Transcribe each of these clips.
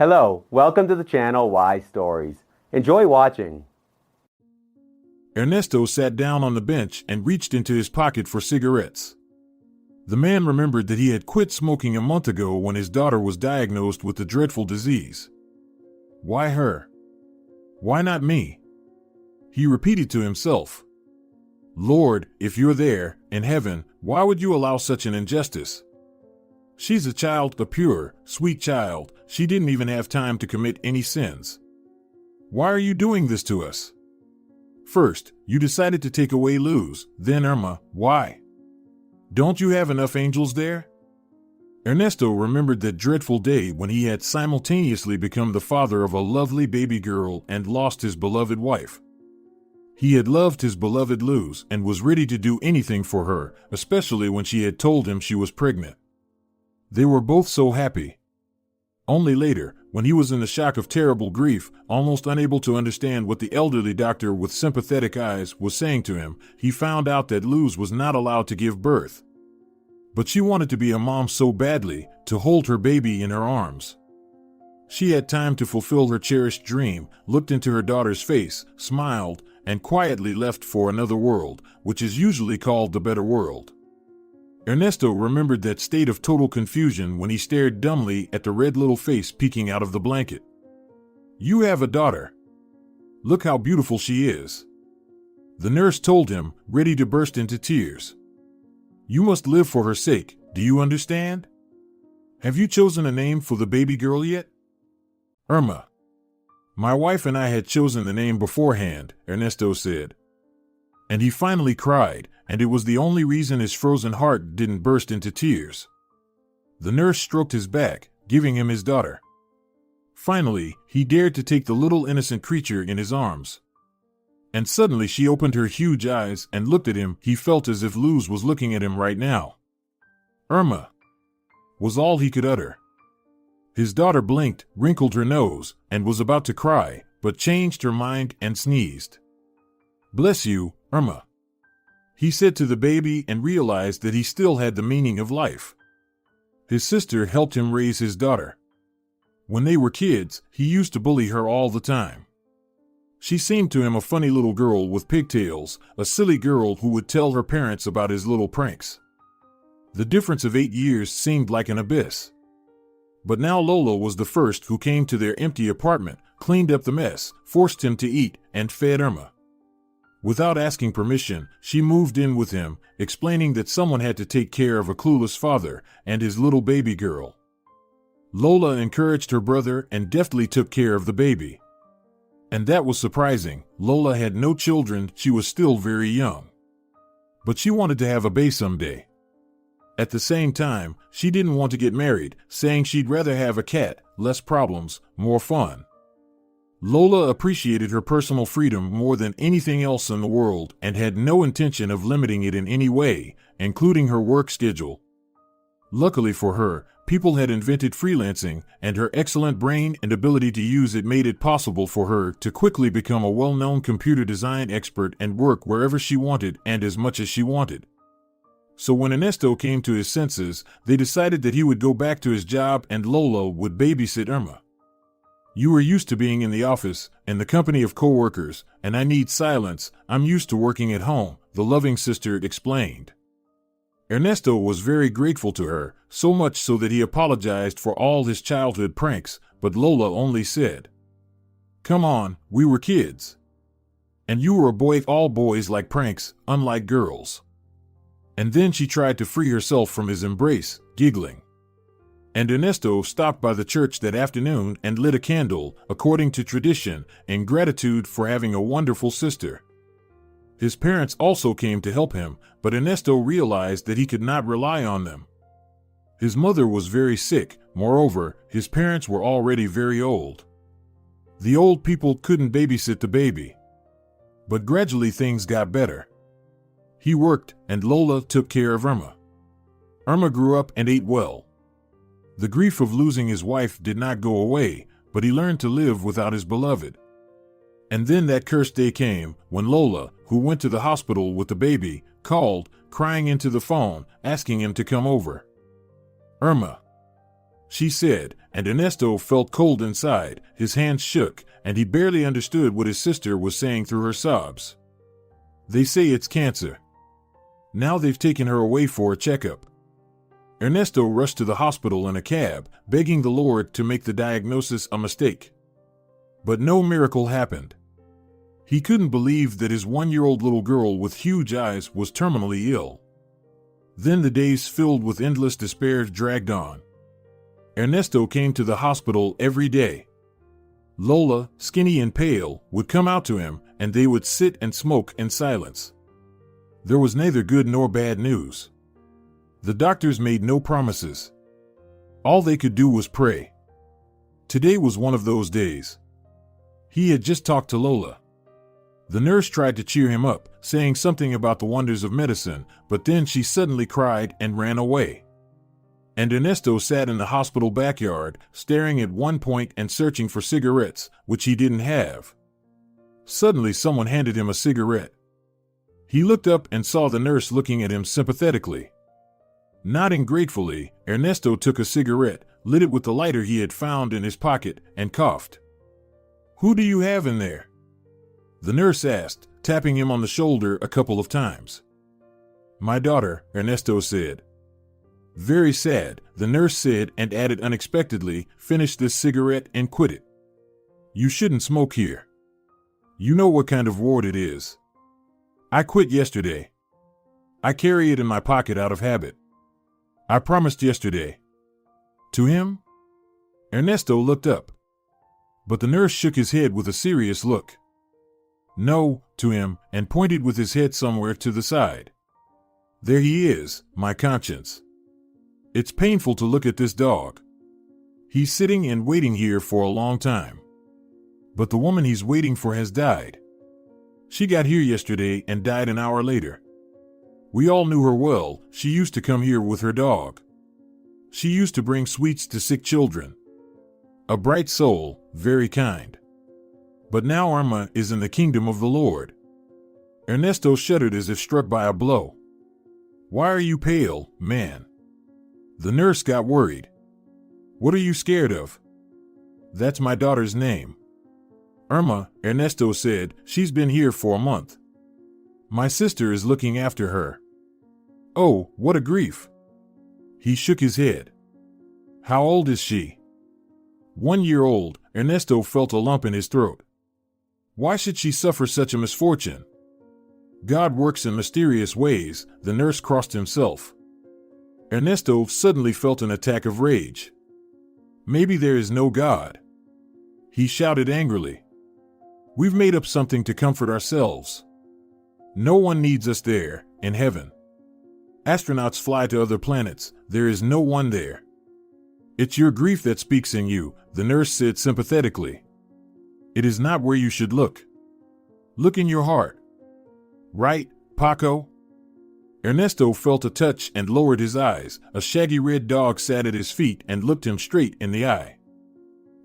Hello, welcome to the channel Why Stories. Enjoy watching. Ernesto sat down on the bench and reached into his pocket for cigarettes. The man remembered that he had quit smoking a month ago when his daughter was diagnosed with the dreadful disease. Why her? Why not me? He repeated to himself. Lord, if you're there, in heaven, why would you allow such an injustice? She's a child, a pure, sweet child. She didn't even have time to commit any sins. Why are you doing this to us? First, you decided to take away Luz, then Irma. Why? Don't you have enough angels there? Ernesto remembered that dreadful day when he had simultaneously become the father of a lovely baby girl and lost his beloved wife. He had loved his beloved Luz and was ready to do anything for her, especially when she had told him she was pregnant. They were both so happy. Only later, when he was in the shock of terrible grief, almost unable to understand what the elderly doctor with sympathetic eyes was saying to him, he found out that Luz was not allowed to give birth. But she wanted to be a mom so badly, to hold her baby in her arms. She had time to fulfill her cherished dream, looked into her daughter's face, smiled, and quietly left for another world, which is usually called the better world. Ernesto remembered that state of total confusion when he stared dumbly at the red little face peeking out of the blanket. You have a daughter. Look how beautiful she is. The nurse told him, ready to burst into tears. You must live for her sake, do you understand? Have you chosen a name for the baby girl yet? Irma. My wife and I had chosen the name beforehand, Ernesto said. And he finally cried, and it was the only reason his frozen heart didn't burst into tears. The nurse stroked his back, giving him his daughter. Finally, he dared to take the little innocent creature in his arms. And suddenly she opened her huge eyes and looked at him. He felt as if Luz was looking at him right now. Irma, was all he could utter. His daughter blinked, wrinkled her nose, and was about to cry, but changed her mind and sneezed. Bless you, Irma, he said to the baby, and realized that he still had the meaning of life. His sister helped him raise his daughter. When they were kids, he used to bully her all the time. She seemed to him a funny little girl with pigtails, a silly girl who would tell her parents about his little pranks. The difference of 8 years seemed like an abyss. But now Lola was the first who came to their empty apartment, cleaned up the mess, forced him to eat, and fed Irma. Without asking permission, she moved in with him, explaining that someone had to take care of a clueless father and his little baby girl. Lola encouraged her brother and deftly took care of the baby. And that was surprising. Lola had no children, she was still very young. But she wanted to have a baby someday. At the same time, she didn't want to get married, saying she'd rather have a cat, less problems, more fun. Lola appreciated her personal freedom more than anything else in the world and had no intention of limiting it in any way, including her work schedule. Luckily for her, people had invented freelancing, and her excellent brain and ability to use it made it possible for her to quickly become a well-known computer design expert and work wherever she wanted and as much as she wanted. So when Ernesto came to his senses, they decided that he would go back to his job and Lola would babysit Irma. You were used to being in the office, in the company of co-workers, and I need silence. I'm used to working at home, the loving sister explained. Ernesto was very grateful to her, so much so that he apologized for all his childhood pranks, but Lola only said, Come on, we were kids. And you were a boy, all boys like pranks, unlike girls. And then she tried to free herself from his embrace, giggling. And Ernesto stopped by the church that afternoon and lit a candle, according to tradition, in gratitude for having a wonderful sister. His parents also came to help him, but Ernesto realized that he could not rely on them. His mother was very sick, moreover, his parents were already very old. The old people couldn't babysit the baby. But gradually things got better. He worked, and Lola took care of Irma. Irma grew up and ate well. The grief of losing his wife did not go away, but he learned to live without his beloved. And then that cursed day came, when Lola, who went to the hospital with the baby, called, crying into the phone, asking him to come over. Irma, she said, and Ernesto felt cold inside. His hands shook, and he barely understood what his sister was saying through her sobs. They say it's cancer. Now they've taken her away for a checkup. Ernesto rushed to the hospital in a cab, begging the Lord to make the diagnosis a mistake. But no miracle happened. He couldn't believe that his 1-year-old little girl with huge eyes was terminally ill. Then the days filled with endless despair dragged on. Ernesto came to the hospital every day. Lola, skinny and pale, would come out to him, and they would sit and smoke in silence. There was neither good nor bad news. The doctors made no promises. All they could do was pray. Today was one of those days. He had just talked to Lola. The nurse tried to cheer him up, saying something about the wonders of medicine, but then she suddenly cried and ran away. And Ernesto sat in the hospital backyard, staring at one point and searching for cigarettes, which he didn't have. Suddenly someone handed him a cigarette. He looked up and saw the nurse looking at him sympathetically. Nodding gratefully, Ernesto took a cigarette, lit it with the lighter he had found in his pocket, and coughed. "Who do you have in there?" the nurse asked, tapping him on the shoulder a couple of times. "My daughter," Ernesto said. "Very sad," the nurse said, and added unexpectedly, "Finish this cigarette and quit it. You shouldn't smoke here. You know what kind of ward it is. I quit yesterday. I carry it in my pocket out of habit. I promised yesterday." To him? Ernesto looked up. But the nurse shook his head with a serious look. "No," to him, and pointed with his head somewhere to the side. "There he is, my conscience. It's painful to look at this dog. He's sitting and waiting here for a long time. But the woman he's waiting for has died. She got here yesterday and died an hour later. We all knew her well. She used to come here with her dog. She used to bring sweets to sick children. A bright soul, very kind. But now Irma is in the kingdom of the Lord." Ernesto shuddered as if struck by a blow. "Why are you pale, man?" The nurse got worried. "What are you scared of?" "That's my daughter's name. Irma," Ernesto said. "She's been here for a month. My sister is looking after her." "Oh, what a grief." He shook his head. "How old is she?" 1 year old, Ernesto felt a lump in his throat. Why should she suffer such a misfortune? God works in mysterious ways, the nurse crossed himself. Ernesto suddenly felt an attack of rage. Maybe there is no God. He shouted angrily. We've made up something to comfort ourselves. No one needs us there, in heaven. Astronauts fly to other planets, there is no one there. It's your grief that speaks in you, the nurse said sympathetically. It is not where you should look. Look in your heart. Right, Paco? Ernesto felt a touch and lowered his eyes. A shaggy red dog sat at his feet and looked him straight in the eye.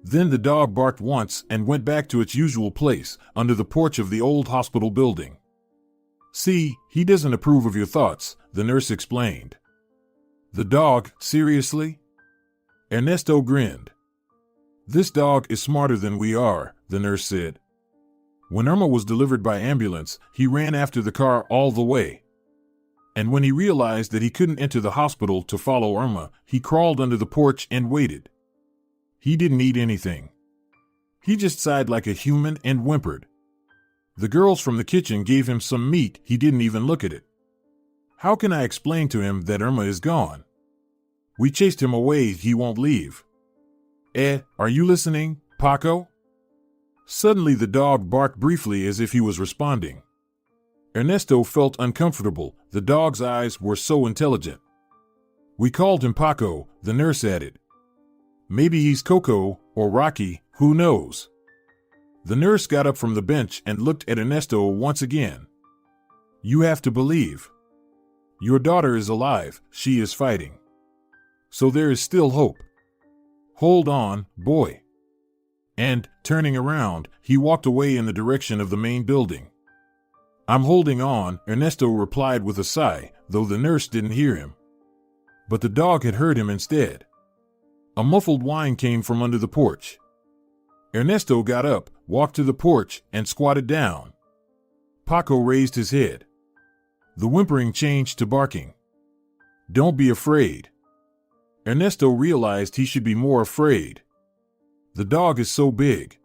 Then the dog barked once and went back to its usual place, under the porch of the old hospital building. See, he doesn't approve of your thoughts, the nurse explained. The dog, seriously? Ernesto grinned. This dog is smarter than we are, the nurse said. When Irma was delivered by ambulance, he ran after the car all the way. And when he realized that he couldn't enter the hospital to follow Irma, he crawled under the porch and waited. He didn't eat anything. He just sighed like a human and whimpered. The girls from the kitchen gave him some meat, he didn't even look at it. How can I explain to him that Irma is gone? We chased him away, he won't leave. Are you listening, Paco? Suddenly the dog barked briefly as if he was responding. Ernesto felt uncomfortable, the dog's eyes were so intelligent. We called him Paco, the nurse added. Maybe he's Coco, or Rocky, who knows? The nurse got up from the bench and looked at Ernesto once again. You have to believe. Your daughter is alive, she is fighting. So there is still hope. Hold on, boy. And, turning around, he walked away in the direction of the main building. I'm holding on, Ernesto replied with a sigh, though the nurse didn't hear him. But the dog had heard him instead. A muffled whine came from under the porch. Ernesto got up, walked to the porch, and squatted down. Paco raised his head. The whimpering changed to barking. "Don't be afraid." Ernesto realized he should be more afraid. The dog is so big.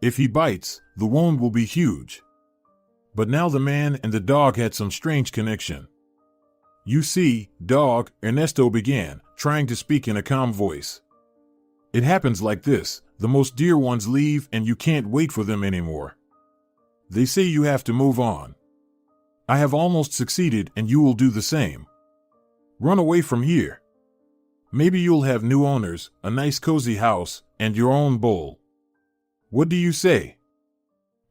If he bites, the wound will be huge. But now the man and the dog had some strange connection. "You see, dog," Ernesto began, trying to speak in a calm voice. "It happens like this. The most dear ones leave and you can't wait for them anymore. They say you have to move on. I have almost succeeded and you will do the same. Run away from here. Maybe you'll have new owners, a nice cozy house, and your own bowl. What do you say?"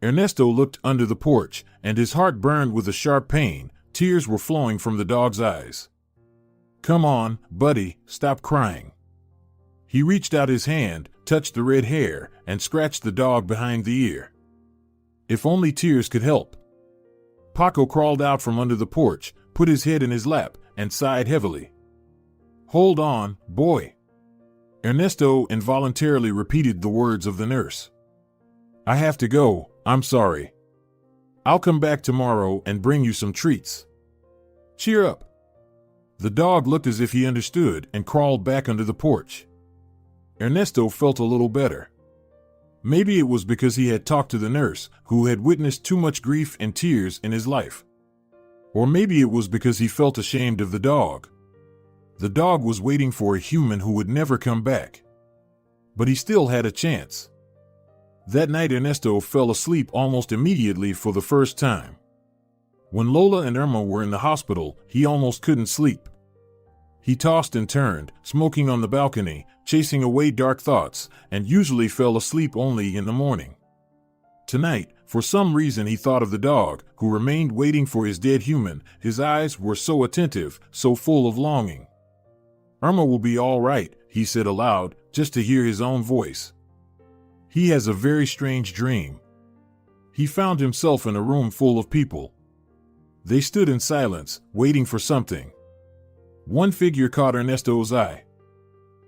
Ernesto looked under the porch, and his heart burned with a sharp pain. Tears were flowing from the dog's eyes. "Come on, buddy, stop crying." He reached out his hand, touched the red hair, and scratched the dog behind the ear. If only tears could help. Paco crawled out from under the porch, put his head in his lap, and sighed heavily. "Hold on, boy." Ernesto involuntarily repeated the words of the nurse. "I have to go, I'm sorry. I'll come back tomorrow and bring you some treats. Cheer up." The dog looked as if he understood and crawled back under the porch. Ernesto felt a little better. Maybe it was because he had talked to the nurse, who had witnessed too much grief and tears in his life. Or maybe it was because he felt ashamed of the dog. The dog was waiting for a human who would never come back. But he still had a chance. That night Ernesto fell asleep almost immediately for the first time. When Lola and Irma were in the hospital, he almost couldn't sleep. He tossed and turned, smoking on the balcony, chasing away dark thoughts, and usually fell asleep only in the morning. Tonight, for some reason he thought of the dog, who remained waiting for his dead human. His eyes were so attentive, so full of longing. "Irma will be all right," he said aloud, just to hear his own voice. He has a very strange dream. He found himself in a room full of people. They stood in silence, waiting for something. One figure caught Ernesto's eye.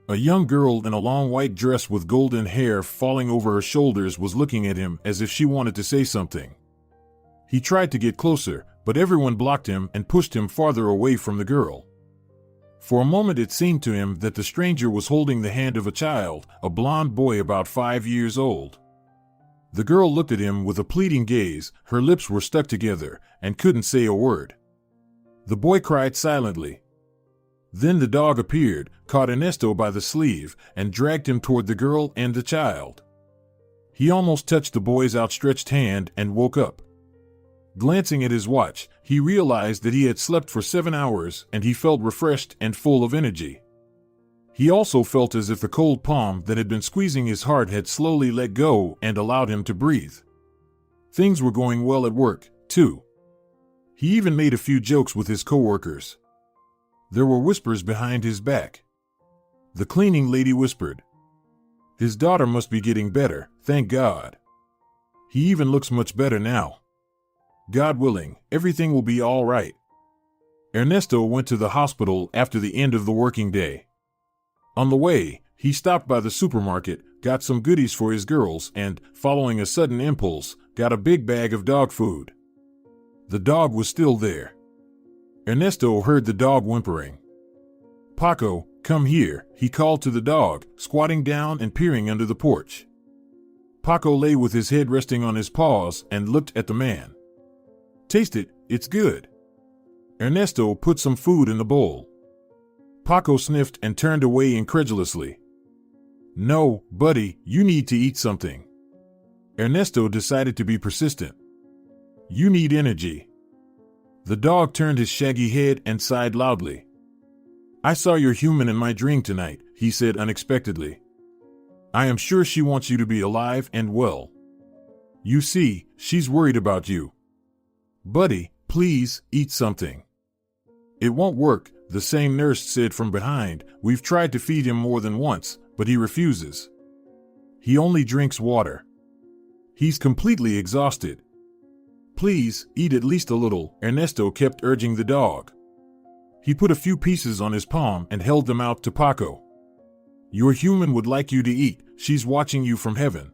A young girl in a long white dress with golden hair falling over her shoulders was looking at him as if she wanted to say something. He tried to get closer, but everyone blocked him and pushed him farther away from the girl. For a moment it seemed to him that the stranger was holding the hand of a child, a blond boy about 5 years old. The girl looked at him with a pleading gaze, her lips were stuck together, and couldn't say a word. The boy cried silently. Then the dog appeared, caught Ernesto by the sleeve, and dragged him toward the girl and the child. He almost touched the boy's outstretched hand and woke up. Glancing at his watch, he realized that he had slept for 7 hours and he felt refreshed and full of energy. He also felt as if the cold palm that had been squeezing his heart had slowly let go and allowed him to breathe. Things were going well at work, too. He even made a few jokes with his coworkers. There were whispers behind his back. The cleaning lady whispered, "His daughter must be getting better, thank God. He even looks much better now. God willing, everything will be all right." Ernesto went to the hospital after the end of the working day. On the way, he stopped by the supermarket, got some goodies for his girls, and, following a sudden impulse, got a big bag of dog food. The dog was still there. Ernesto heard the dog whimpering. "Paco, come here," he called to the dog, squatting down and peering under the porch. Paco lay with his head resting on his paws and looked at the man. "Taste it, it's good." Ernesto put some food in the bowl. Paco sniffed and turned away incredulously. "No, buddy, you need to eat something." Ernesto decided to be persistent. "You need energy." The dog turned his shaggy head and sighed loudly. "I saw your human in my dream tonight," he said unexpectedly. "I am sure she wants you to be alive and well. You see, she's worried about you. Buddy, please, eat something." "It won't work," the same nurse said from behind. "We've tried to feed him more than once, but he refuses. He only drinks water. He's completely exhausted. Please, eat at least a little," Ernesto kept urging the dog. He put a few pieces on his palm and held them out to Paco. Your human would like you to eat, she's watching you from heaven.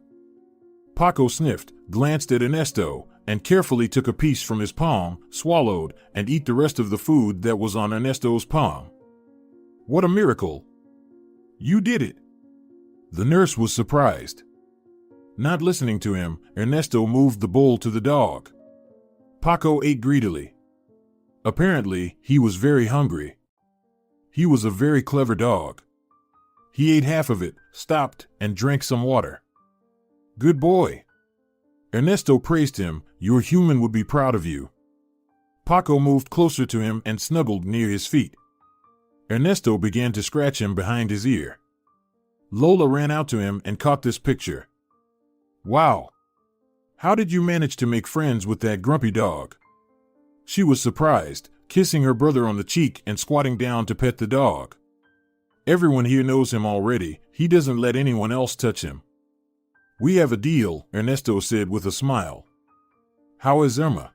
Paco sniffed, glanced at Ernesto, and carefully took a piece from his palm, swallowed, and ate the rest of the food that was on Ernesto's palm. What a miracle! You did it! The nurse was surprised. Not listening to him, Ernesto moved the bowl to the dog. Paco ate greedily. Apparently, he was very hungry. He was a very clever dog. He ate half of it, stopped, and drank some water. Good boy. Ernesto praised him. Your human would be proud of you. Paco moved closer to him and snuggled near his feet. Ernesto began to scratch him behind his ear. Lola ran out to him and caught this picture. Wow! How did you manage to make friends with that grumpy dog? She was surprised, kissing her brother on the cheek and squatting down to pet the dog. Everyone here knows him already. He doesn't let anyone else touch him. We have a deal, Ernesto said with a smile. How is Irma?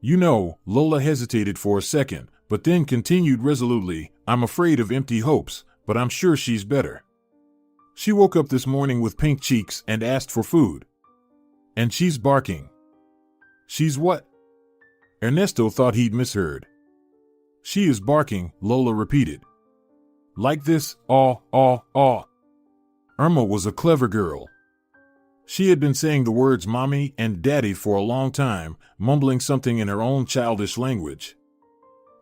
You know, Lola hesitated for a second, but then continued resolutely, I'm afraid of empty hopes, but I'm sure she's better. She woke up this morning with pink cheeks and asked for food. And she's barking. She's what? Ernesto thought he'd misheard. She is barking, Lola repeated. Like this, aw, aw, aw. Irma was a clever girl. She had been saying the words mommy and daddy for a long time, mumbling something in her own childish language.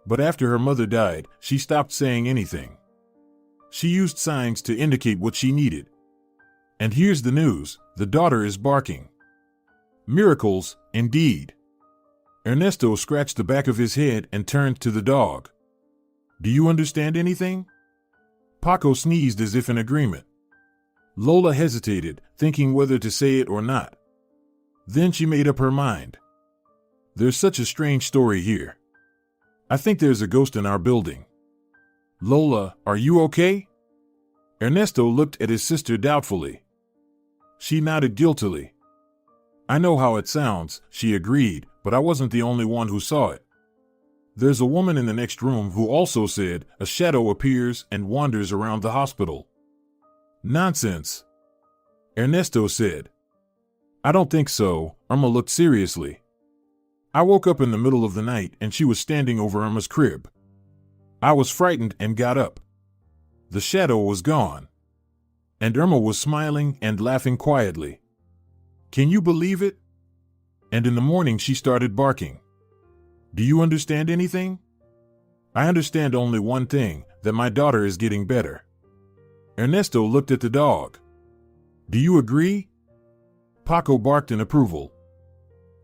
But after her mother died, she stopped saying anything. She used signs to indicate what she needed. And here's the news, the daughter is barking. Miracles, indeed. Ernesto scratched the back of his head and turned to the dog. Do you understand anything? Paco sneezed as if in agreement. Lola hesitated, thinking whether to say it or not. Then she made up her mind. There's such a strange story here. I think there's a ghost in our building. Lola, are you okay? Ernesto looked at his sister doubtfully. She nodded guiltily. I know how it sounds, she agreed, but I wasn't the only one who saw it. There's a woman in the next room who also said a shadow appears and wanders around the hospital. Nonsense, Ernesto said. I don't think so, Irma looked seriously. I woke up in the middle of the night and she was standing over Irma's crib. I was frightened and got up. The shadow was gone. And Irma was smiling and laughing quietly. Can you believe it? And in the morning she started barking. Do you understand anything? I understand only one thing, that my daughter is getting better. Ernesto looked at the dog. Do you agree? Paco barked in approval.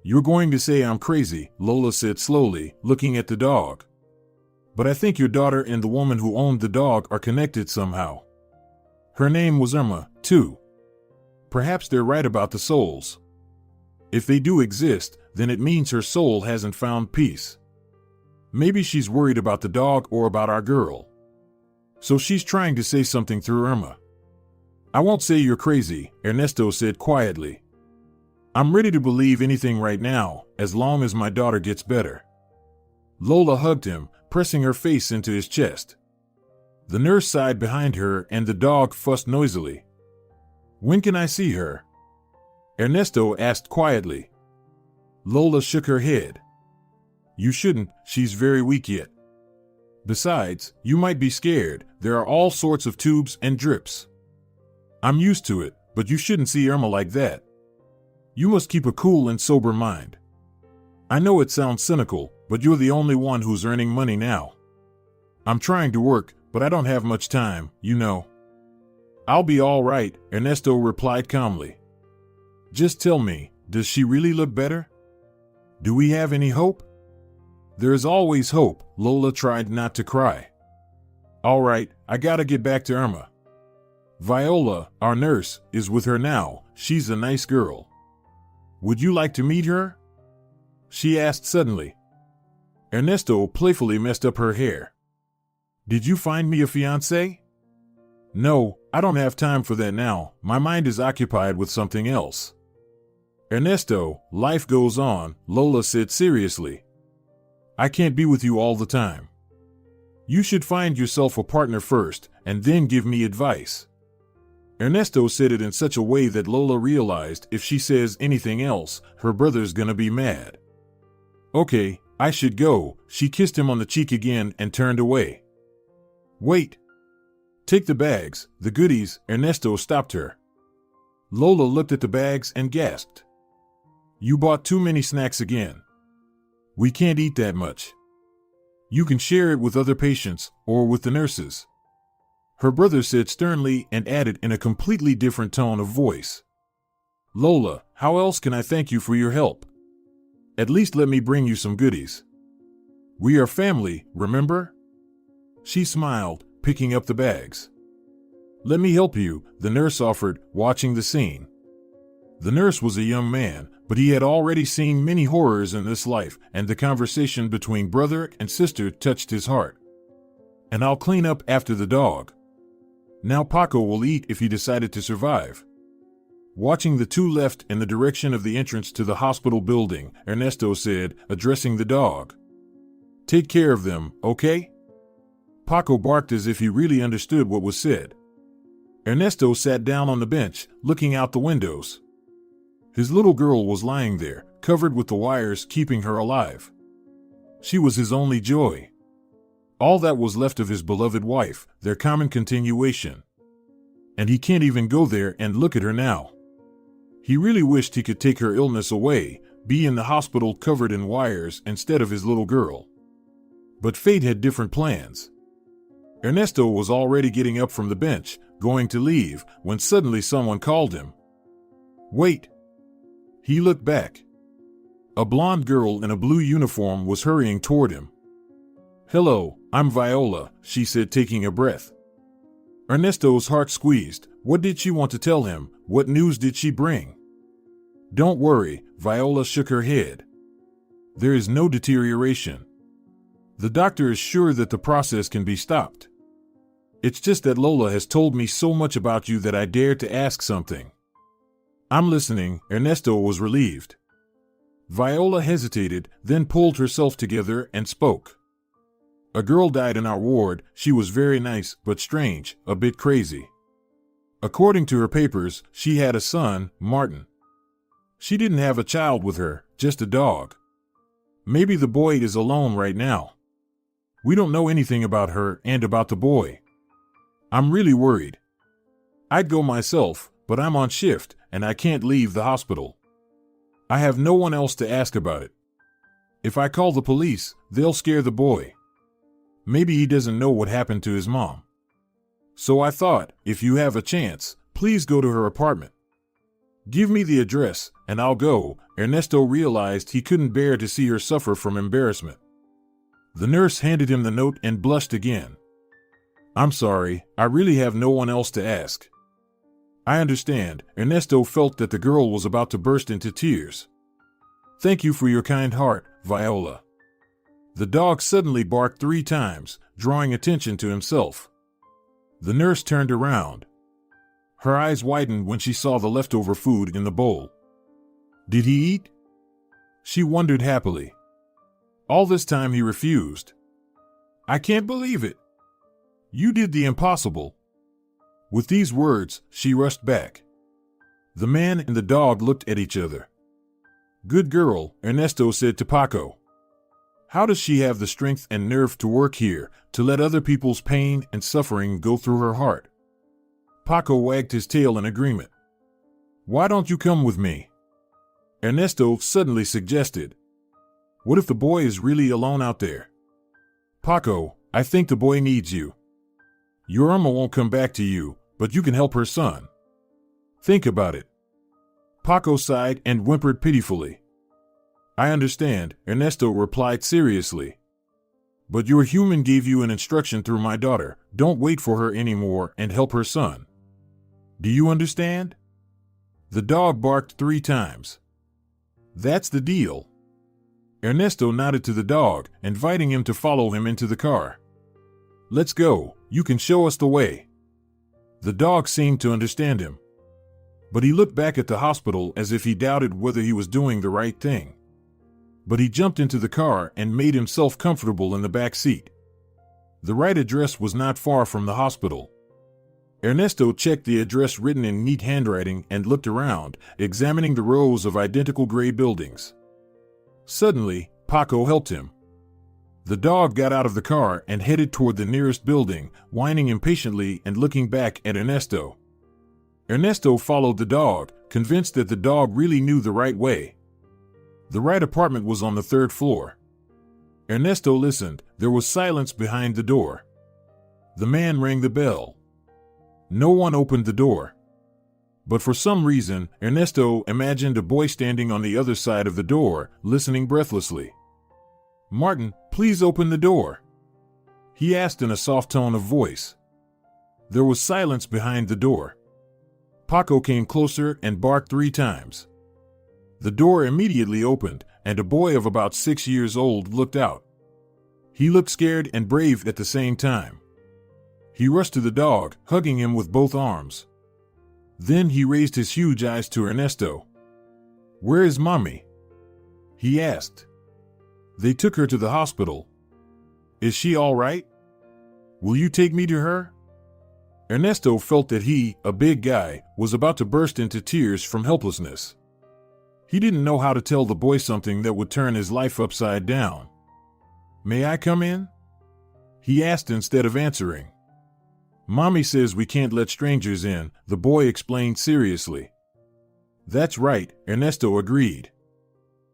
You're going to say I'm crazy, Lola said slowly, looking at the dog. But I think your daughter and the woman who owned the dog are connected somehow. Her name was Irma, too. Perhaps they're right about the souls. If they do exist, then it means her soul hasn't found peace. Maybe she's worried about the dog or about our girl. So she's trying to say something through Irma. I won't say you're crazy, Ernesto said quietly. I'm ready to believe anything right now, as long as my daughter gets better. Lola hugged him, pressing her face into his chest. The nurse sighed behind her and the dog fussed noisily. When can I see her? Ernesto asked quietly. Lola shook her head. You shouldn't, she's very weak yet. Besides, you might be scared, there are all sorts of tubes and drips. I'm used to it, but you shouldn't see Irma like that. You must keep a cool and sober mind. I know it sounds cynical, but you're the only one who's earning money now. I'm trying to work, but I don't have much time, you know. I'll be all right, Ernesto replied calmly. Just tell me, does she really look better? Do we have any hope? There is always hope, Lola tried not to cry. All right, I gotta get back to Irma. Viola, our nurse, is with her now. She's a nice girl. Would you like to meet her? She asked suddenly. Ernesto playfully messed up her hair. Did you find me a fiancé? No, I don't have time for that now. My mind is occupied with something else. Ernesto, life goes on, Lola said seriously. I can't be with you all the time. You should find yourself a partner first, and then give me advice. Ernesto said it in such a way that Lola realized if she says anything else, her brother's gonna be mad. Okay, I should go. She kissed him on the cheek again and turned away. Wait. Take the bags, the goodies. Ernesto stopped her. Lola looked at the bags and gasped. You bought too many snacks again. We can't eat that much. You can share it with other patients or with the nurses. Her brother said sternly and added in a completely different tone of voice. Lola, how else can I thank you for your help? At least let me bring you some goodies. We are family, remember? She smiled, picking up the bags. Let me help you, the nurse offered, watching the scene. The nurse was a young man, but he had already seen many horrors in this life, and the conversation between brother and sister touched his heart. And I'll clean up after the dog. Now Paco will eat if he decided to survive. Watching the two left in the direction of the entrance to the hospital building, Ernesto said, addressing the dog. Take care of them, okay? Paco barked as if he really understood what was said. Ernesto sat down on the bench, looking out the windows. His little girl was lying there, covered with the wires keeping her alive. She was his only joy. All that was left of his beloved wife, their common continuation. And he can't even go there and look at her now. He really wished he could take her illness away, be in the hospital covered in wires instead of his little girl. But fate had different plans. Ernesto was already getting up from the bench, going to leave, when suddenly someone called him. Wait! He looked back. A blonde girl in a blue uniform was hurrying toward him. Hello, I'm Viola, she said, taking a breath. Ernesto's heart squeezed. What did she want to tell him? What news did she bring? Don't worry, Viola shook her head. There is no deterioration. The doctor is sure that the process can be stopped. It's just that Lola has told me so much about you that I dared to ask something. I'm listening. Ernesto was relieved. Viola hesitated, then pulled herself together and spoke. A girl died in our ward. She was very nice, but strange, a bit crazy. According to her papers, she had a son, Martin. She didn't have a child with her, just a dog. Maybe the boy is alone right now. We don't know anything about her and about the boy. I'm really worried. I'd go myself, but I'm on shift, and I can't leave the hospital. I have no one else to ask about it. If I call the police, they'll scare the boy. Maybe he doesn't know what happened to his mom. So I thought, if you have a chance, please go to her apartment. Give me the address, and I'll go. Ernesto realized he couldn't bear to see her suffer from embarrassment. The nurse handed him the note and blushed again. I'm sorry, I really have no one else to ask. I understand. Ernesto felt that the girl was about to burst into tears. Thank you for your kind heart, Viola. The dog suddenly barked 3 times, drawing attention to himself. The nurse turned around. Her eyes widened when she saw the leftover food in the bowl. Did he eat? She wondered happily. All this time he refused. I can't believe it. You did the impossible. With these words, she rushed back. The man and the dog looked at each other. Good girl, Ernesto said to Paco. How does she have the strength and nerve to work here, to let other people's pain and suffering go through her heart? Paco wagged his tail in agreement. Why don't you come with me? Ernesto suddenly suggested. What if the boy is really alone out there? Paco, I think the boy needs you. Your Irma won't come back to you, but you can help her son. Think about it. Paco sighed and whimpered pitifully. I understand, Ernesto replied seriously. But your human gave you an instruction through my daughter. Don't wait for her anymore and help her son. Do you understand? The dog barked 3 times. That's the deal. Ernesto nodded to the dog, inviting him to follow him into the car. Let's go, you can show us the way. The dog seemed to understand him. But he looked back at the hospital as if he doubted whether he was doing the right thing. But he jumped into the car and made himself comfortable in the back seat. The right address was not far from the hospital. Ernesto checked the address written in neat handwriting and looked around, examining the rows of identical gray buildings. Suddenly, Paco helped him. The dog got out of the car and headed toward the nearest building, whining impatiently and looking back at Ernesto. Ernesto followed the dog, convinced that the dog really knew the right way. The right apartment was on the 3rd floor. Ernesto listened. There was silence behind the door. The man rang the bell. No one opened the door. But for some reason, Ernesto imagined a boy standing on the other side of the door, listening breathlessly. "Martin, please open the door," he asked in a soft tone of voice. There was silence behind the door. Paco came closer and barked 3 times. The door immediately opened, and a boy of about 6 years old looked out. He looked scared and brave at the same time. He rushed to the dog, hugging him with both arms. Then he raised his huge eyes to Ernesto. "Where is Mommy?" he asked. "They took her to the hospital. Is she all right? Will you take me to her?" Ernesto felt that he, a big guy, was about to burst into tears from helplessness. He didn't know how to tell the boy something that would turn his life upside down. "May I come in?" he asked instead of answering. "Mommy says we can't let strangers in," the boy explained seriously. "That's right," Ernesto agreed.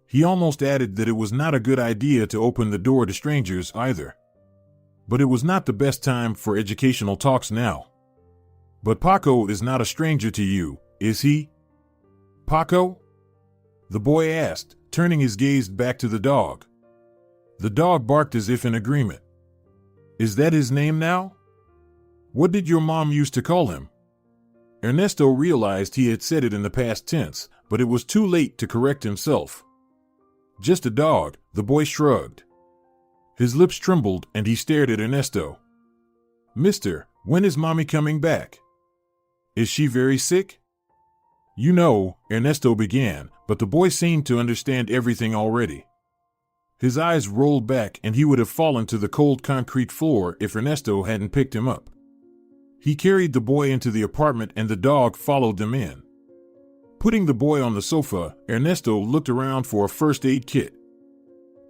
He almost added that it was not a good idea to open the door to strangers either. But it was not the best time for educational talks now. "But Paco is not a stranger to you, is he?" "Paco?" the boy asked, turning his gaze back to the dog. The dog barked as if in agreement. "Is that his name now? What did your mom used to call him?" Ernesto realized he had said it in the past tense, but it was too late to correct himself. "Just a dog," the boy shrugged. His lips trembled and he stared at Ernesto. "Mister, when is Mommy coming back? Is she very sick?" "You know," Ernesto began, but the boy seemed to understand everything already. His eyes rolled back and he would have fallen to the cold concrete floor if Ernesto hadn't picked him up. He carried the boy into the apartment and the dog followed them in. Putting the boy on the sofa, Ernesto looked around for a first aid kit.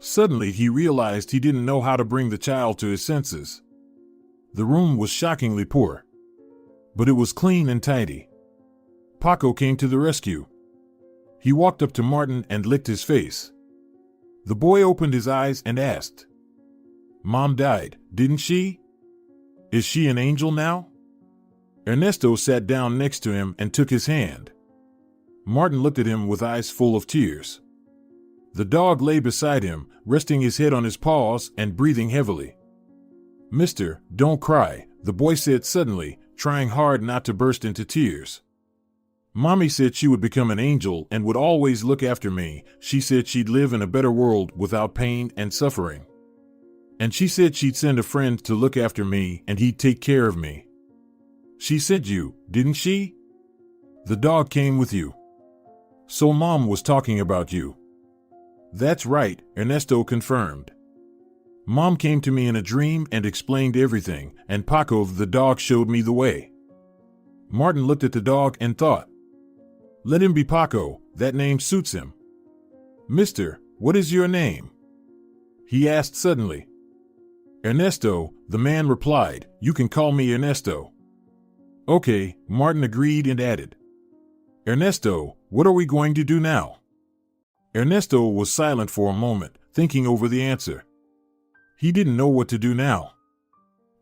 Suddenly he realized he didn't know how to bring the child to his senses. The room was shockingly poor, but it was clean and tidy. Paco came to the rescue. He walked up to Martin and licked his face. The boy opened his eyes and asked, "Mom died, didn't she? Is she an angel now?" Ernesto sat down next to him and took his hand. Martin looked at him with eyes full of tears. The dog lay beside him, resting his head on his paws and breathing heavily. "Mister, don't cry," the boy said suddenly, trying hard not to burst into tears. "Mommy said she would become an angel and would always look after me. She said she'd live in a better world without pain and suffering. And she said she'd send a friend to look after me and he'd take care of me. She sent you, didn't she? The dog came with you. So Mom was talking about you." "That's right," Ernesto confirmed. "Mom came to me in a dream and explained everything, and Paco the dog showed me the way." Martin looked at the dog and thought, "Let him be Paco, that name suits him." "Mister, what is your name?" he asked suddenly. "Ernesto," the man replied. "You can call me Ernesto." "Okay," Martin agreed and added, "Ernesto, what are we going to do now?" Ernesto was silent for a moment, thinking over the answer. He didn't know what to do now.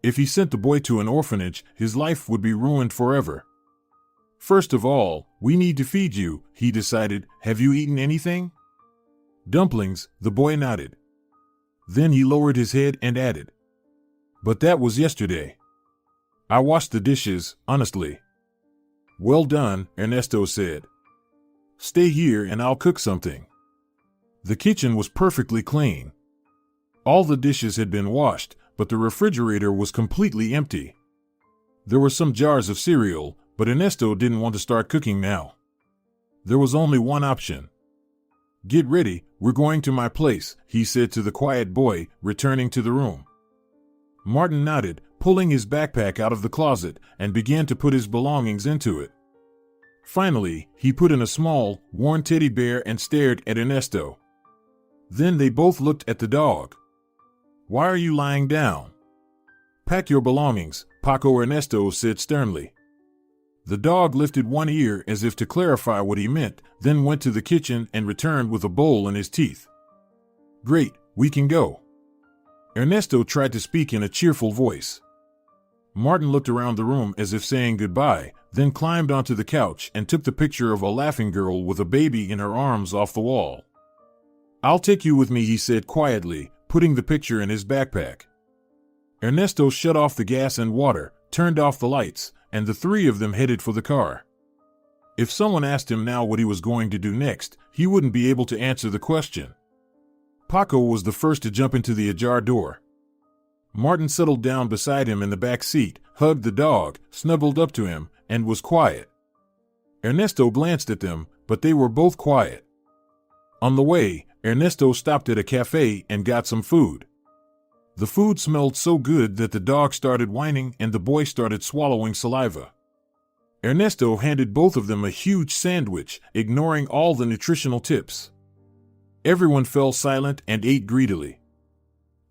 If he sent the boy to an orphanage, his life would be ruined forever. "First of all, we need to feed you," he decided. "Have you eaten anything?" "Dumplings," the boy nodded. Then he lowered his head and added, "But that was yesterday. I washed the dishes, honestly." "Well done," Ernesto said. "Stay here and I'll cook something." The kitchen was perfectly clean. All the dishes had been washed, but the refrigerator was completely empty. There were some jars of cereal, but Ernesto didn't want to start cooking now. There was only one option. "Get ready, we're going to my place," he said to the quiet boy, returning to the room. Martin nodded, pulling his backpack out of the closet, and began to put his belongings into it. Finally, he put in a small, worn teddy bear and stared at Ernesto. Then they both looked at the dog. "Why are you lying down?" "Pack your belongings," Paco Ernesto said sternly. The dog lifted one ear as if to clarify what he meant, then went to the kitchen and returned with a bowl in his teeth. "Great, we can go." Ernesto tried to speak in a cheerful voice. Martin looked around the room as if saying goodbye, then climbed onto the couch and took the picture of a laughing girl with a baby in her arms off the wall. "I'll take you with me," he said quietly, putting the picture in his backpack. Ernesto shut off the gas and water, turned off the lights, and the three of them headed for the car. If someone asked him now what he was going to do next, he wouldn't be able to answer the question. Paco was the first to jump into the ajar door. Martin settled down beside him in the back seat, hugged the dog, snuggled up to him, and was quiet. Ernesto glanced at them, but they were both quiet. On the way, Ernesto stopped at a cafe and got some food. The food smelled so good that the dog started whining and the boy started swallowing saliva. Ernesto handed both of them a huge sandwich, ignoring all the nutritional tips. Everyone fell silent and ate greedily.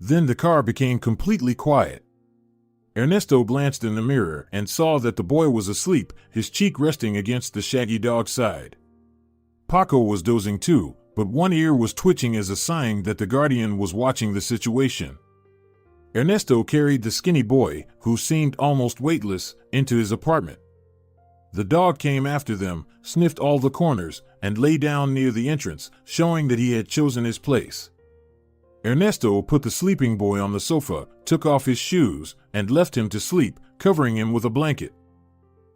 Then the car became completely quiet. Ernesto glanced in the mirror and saw that the boy was asleep, his cheek resting against the shaggy dog's side. Paco was dozing too, but one ear was twitching as a sign that the guardian was watching the situation. Ernesto carried the skinny boy, who seemed almost weightless, into his apartment. The dog came after them, sniffed all the corners, and lay down near the entrance, showing that he had chosen his place. Ernesto put the sleeping boy on the sofa, took off his shoes, and left him to sleep, covering him with a blanket.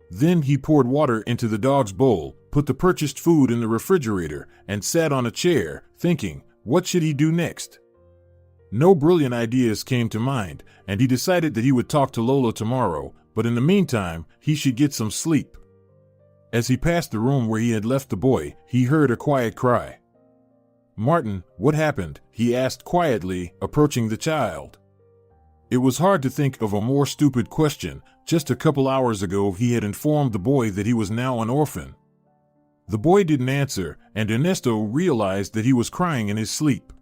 Then he poured water into the dog's bowl, put the purchased food in the refrigerator, and sat on a chair, thinking, what should he do next? No brilliant ideas came to mind, and he decided that he would talk to Lola tomorrow, but in the meantime, he should get some sleep. As he passed the room where he had left the boy, he heard a quiet cry. "Martin, what happened?" he asked quietly, approaching the child. It was hard to think of a more stupid question. Just a couple hours ago he had informed the boy that he was now an orphan. The boy didn't answer, and Ernesto realized that he was crying in his sleep.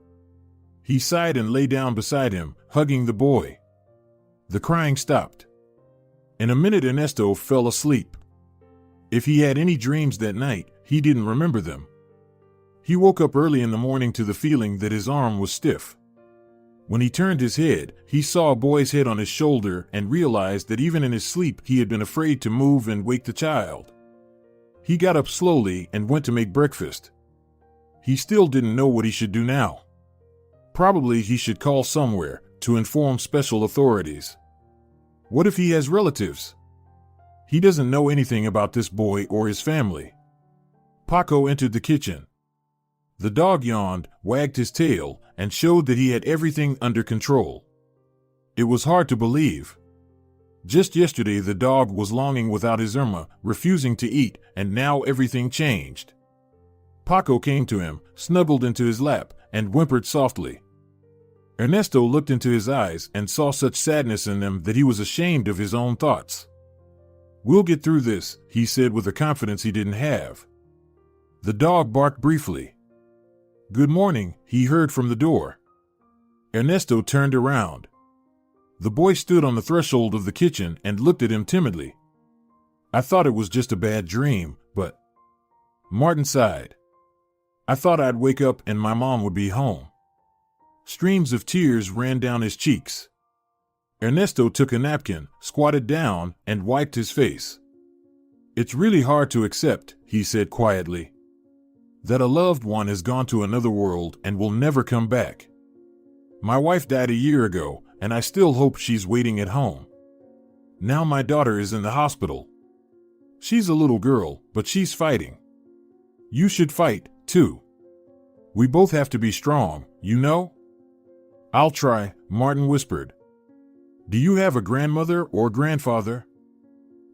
He sighed and lay down beside him, hugging the boy. The crying stopped. In a minute Ernesto fell asleep. If he had any dreams that night, he didn't remember them. He woke up early in the morning to the feeling that his arm was stiff. When he turned his head, he saw a boy's head on his shoulder and realized that even in his sleep he had been afraid to move and wake the child. He got up slowly and went to make breakfast. He still didn't know what he should do now. Probably he should call somewhere to inform special authorities. What if he has relatives? He doesn't know anything about this boy or his family. Paco entered the kitchen. The dog yawned, wagged his tail, and showed that he had everything under control. It was hard to believe. Just yesterday the dog was longing without his Irma, refusing to eat, and now everything changed. Paco came to him, snuggled into his lap, and whimpered softly. Ernesto looked into his eyes and saw such sadness in them that he was ashamed of his own thoughts. "We'll get through this," he said with a confidence he didn't have. The dog barked briefly. "Good morning," he heard from the door. Ernesto turned around. The boy stood on the threshold of the kitchen and looked at him timidly. "I thought it was just a bad dream, but..." Martin sighed. "I thought I'd wake up and my mom would be home." Streams of tears ran down his cheeks. Ernesto took a napkin, squatted down, and wiped his face. "It's really hard to accept," he said quietly, "that a loved one has gone to another world and will never come back. My wife died a year ago, and I still hope she's waiting at home. Now my daughter is in the hospital. She's a little girl, but she's fighting. You should fight, too. We both have to be strong, you know?" "I'll try," Martin whispered. "Do you have a grandmother or grandfather?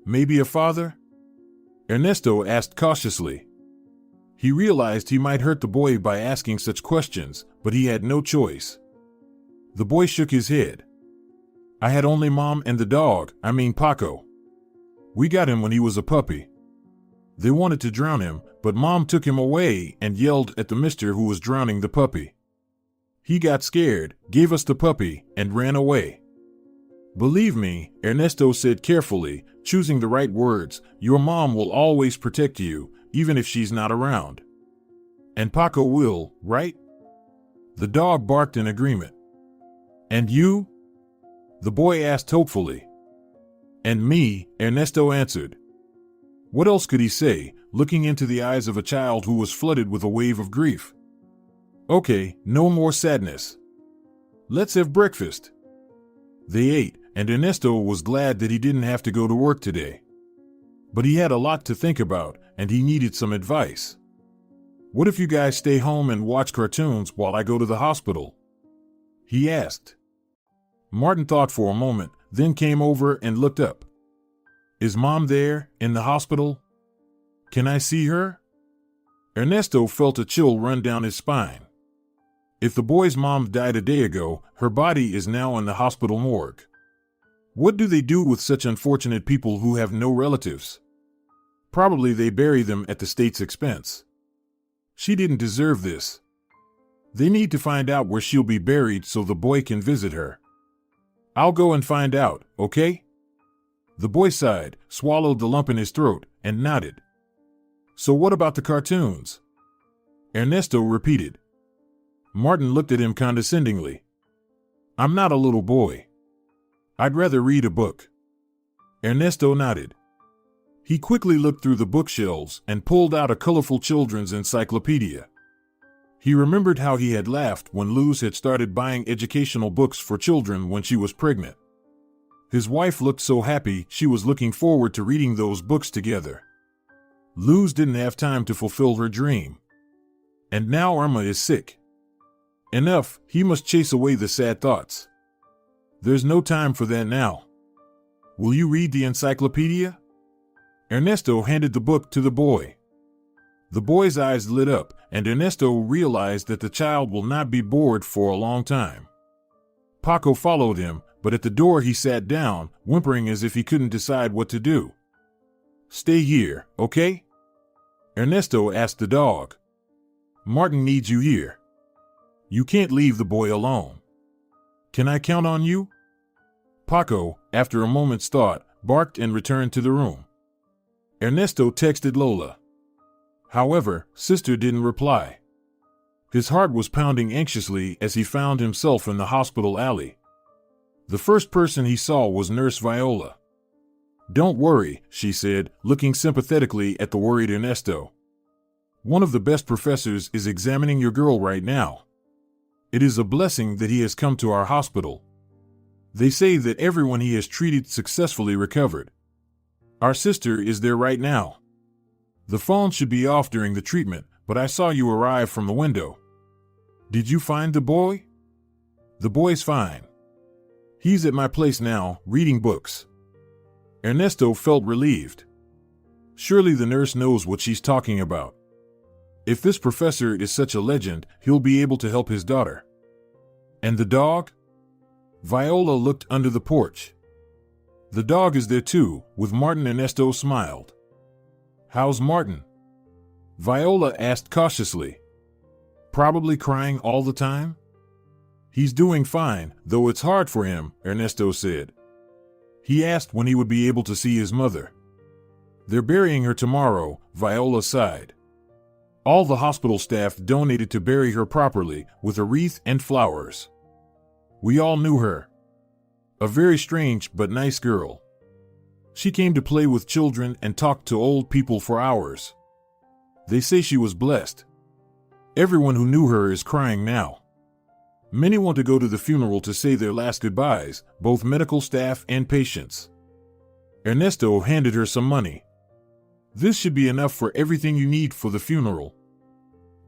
Maybe a father?" Ernesto asked cautiously. He realized he might hurt the boy by asking such questions, but he had no choice. The boy shook his head. I had only Mom and the dog, Paco. We got him when he was a puppy. They wanted to drown him, but Mom took him away and yelled at the mister who was drowning the puppy. He got scared, gave us the puppy, and ran away. Believe me, Ernesto said carefully, choosing the right words, your mom will always protect you, even if she's not around. And Paco will, right? The dog barked in agreement. And you? The boy asked hopefully. And me, Ernesto answered. What else could he say, looking into the eyes of a child who was flooded with a wave of grief? Okay, no more sadness. Let's have breakfast. They ate, and Ernesto was glad that he didn't have to go to work today. But he had a lot to think about, and he needed some advice. What if you guys stay home and watch cartoons while I go to the hospital? He asked. Martin thought for a moment, then came over and looked up. Is Mom there, in the hospital? Can I see her? Ernesto felt a chill run down his spine. If the boy's mom died a day ago, her body is now in the hospital morgue. What do they do with such unfortunate people who have no relatives? Probably they bury them at the state's expense. She didn't deserve this. They need to find out where she'll be buried so the boy can visit her. I'll go and find out, okay? The boy sighed, swallowed the lump in his throat, and nodded. So what about the cartoons? Ernesto repeated. Martin looked at him condescendingly. I'm not a little boy. I'd rather read a book. Ernesto nodded. He quickly looked through the bookshelves and pulled out a colorful children's encyclopedia. He remembered how he had laughed when Luz had started buying educational books for children when she was pregnant. His wife looked so happy she was looking forward to reading those books together. Luz didn't have time to fulfill her dream. And now Irma is sick. Enough, he must chase away the sad thoughts. There's no time for that now. Will you read the encyclopedia? Ernesto handed the book to the boy. The boy's eyes lit up, and Ernesto realized that the child will not be bored for a long time. Paco followed him, but at the door he sat down, whimpering as if he couldn't decide what to do. Stay here, okay? Ernesto asked the dog. Martin needs you here. You can't leave the boy alone. Can I count on you? Paco, after a moment's thought, barked and returned to the room. Ernesto texted Lola. However, Sister didn't reply. His heart was pounding anxiously as he found himself in the hospital alley. The first person he saw was Nurse Viola. Don't worry, she said, looking sympathetically at the worried Ernesto. One of the best professors is examining your girl right now. It is a blessing that he has come to our hospital. They say that everyone he has treated successfully recovered. Our sister is there right now. The phone should be off during the treatment, but I saw you arrive from the window. Did you find the boy? The boy's fine. He's at my place now, reading books. Ernesto felt relieved. Surely the nurse knows what she's talking about. If this professor is such a legend, he'll be able to help his daughter. And the dog? Viola looked under the porch. The dog is there too, with Martin. Ernesto smiled. How's Martin? Viola asked cautiously. Probably crying all the time? He's doing fine, though it's hard for him, Ernesto said. He asked when he would be able to see his mother. They're burying her tomorrow, Viola sighed. All the hospital staff donated to bury her properly, with a wreath and flowers. We all knew her. A very strange but nice girl. She came to play with children and talked to old people for hours. They say she was blessed. Everyone who knew her is crying now. Many want to go to the funeral to say their last goodbyes, both medical staff and patients. Ernesto handed her some money. This should be enough for everything you need for the funeral.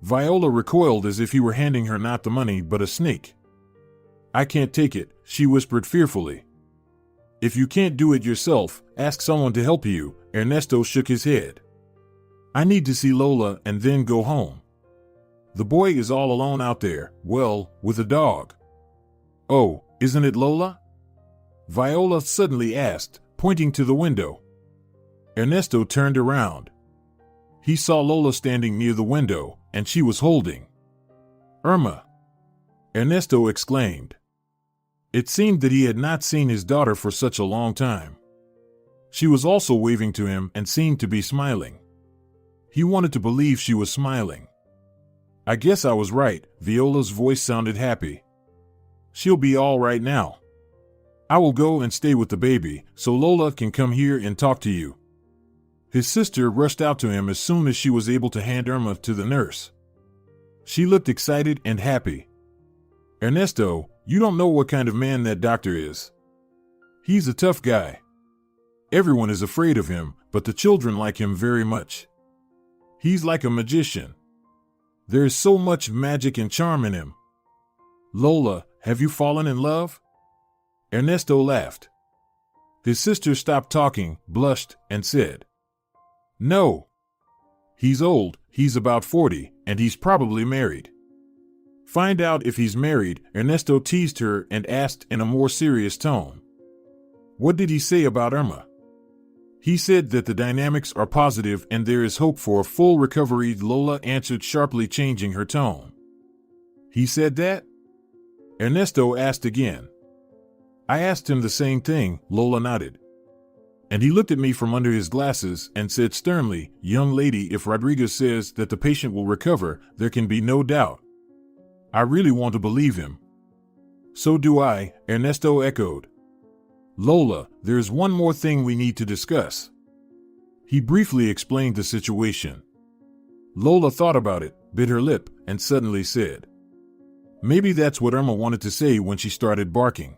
Viola recoiled as if he were handing her not the money but a snake. I can't take it, she whispered fearfully. If you can't do it yourself, ask someone to help you, Ernesto shook his head. I need to see Lola and then go home. The boy is all alone out there, well, with a dog. Oh, isn't it Lola? Viola suddenly asked, pointing to the window. Ernesto turned around. He saw Lola standing near the window, and she was holding Irma. Ernesto exclaimed. It seemed that he had not seen his daughter for such a long time. She was also waving to him and seemed to be smiling. He wanted to believe she was smiling. I guess I was right, Viola's voice sounded happy. She'll be all right now. I will go and stay with the baby, so Lola can come here and talk to you. His sister rushed out to him as soon as she was able to hand Irma to the nurse. She looked excited and happy. Ernesto, you don't know what kind of man that doctor is. He's a tough guy. Everyone is afraid of him, but the children like him very much. He's like a magician. There is so much magic and charm in him. Lola, have you fallen in love? Ernesto laughed. His sister stopped talking, blushed, and said, No. He's old, he's about 40, and he's probably married. Find out if he's married, Ernesto teased her and asked in a more serious tone. What did he say about Irma? He said that the dynamics are positive and there is hope for a full recovery, Lola answered sharply, changing her tone. He said that? Ernesto asked again. I asked him the same thing, Lola nodded. And he looked at me from under his glasses and said sternly, Young lady, if Rodriguez says that the patient will recover, there can be no doubt. I really want to believe him. So do I, Ernesto echoed. Lola, there's one more thing we need to discuss. He briefly explained the situation. Lola thought about it, bit her lip, and suddenly said, Maybe that's what Irma wanted to say when she started barking.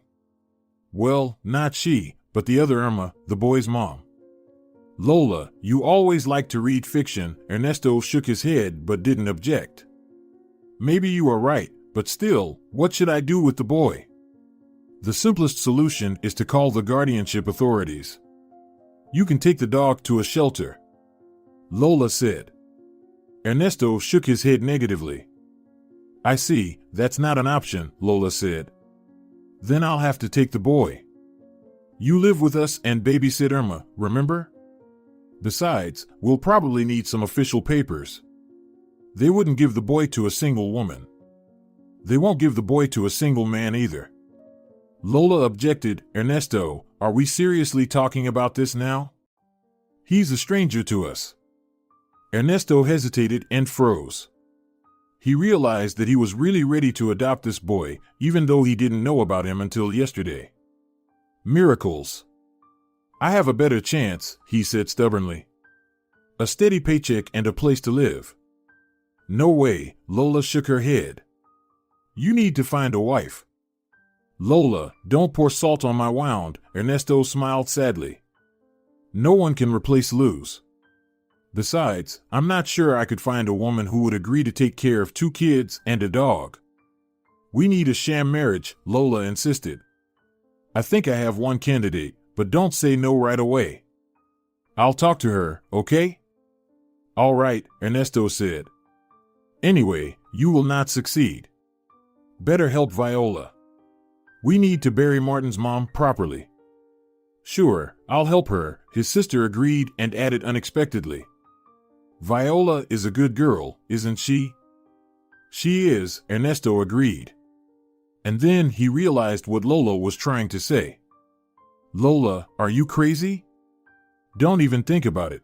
Well, not she, but the other Irma, the boy's mom. Lola, you always like to read fiction, Ernesto shook his head but didn't object. Maybe you are right, but still, what should I do with the boy? The simplest solution is to call the guardianship authorities. You can take the dog to a shelter. Lola said. Ernesto shook his head negatively. I see, that's not an option, Lola said. Then I'll have to take the boy. You live with us and babysit Irma, remember? Besides, we'll probably need some official papers. They wouldn't give the boy to a single woman. They won't give the boy to a single man either. Lola objected. Ernesto, are we seriously talking about this now? He's a stranger to us. Ernesto hesitated and froze. He realized that he was really ready to adopt this boy, even though he didn't know about him until yesterday. Miracles. I have a better chance, he said stubbornly. A steady paycheck and a place to live. No way, Lola shook her head. You need to find a wife. Lola, don't pour salt on my wound, Ernesto smiled sadly. No one can replace Luz. Besides, I'm not sure I could find a woman who would agree to take care of 2 kids and a dog. We need a sham marriage, Lola insisted. I think I have one candidate, but don't say no right away. I'll talk to her, okay? All right, Ernesto said. Anyway, you will not succeed. Better help Viola. We need to bury Martin's mom properly. Sure, I'll help her, his sister agreed and added unexpectedly. Viola is a good girl, isn't she? She is, Ernesto agreed. And then he realized what Lola was trying to say. Lola, are you crazy? Don't even think about it.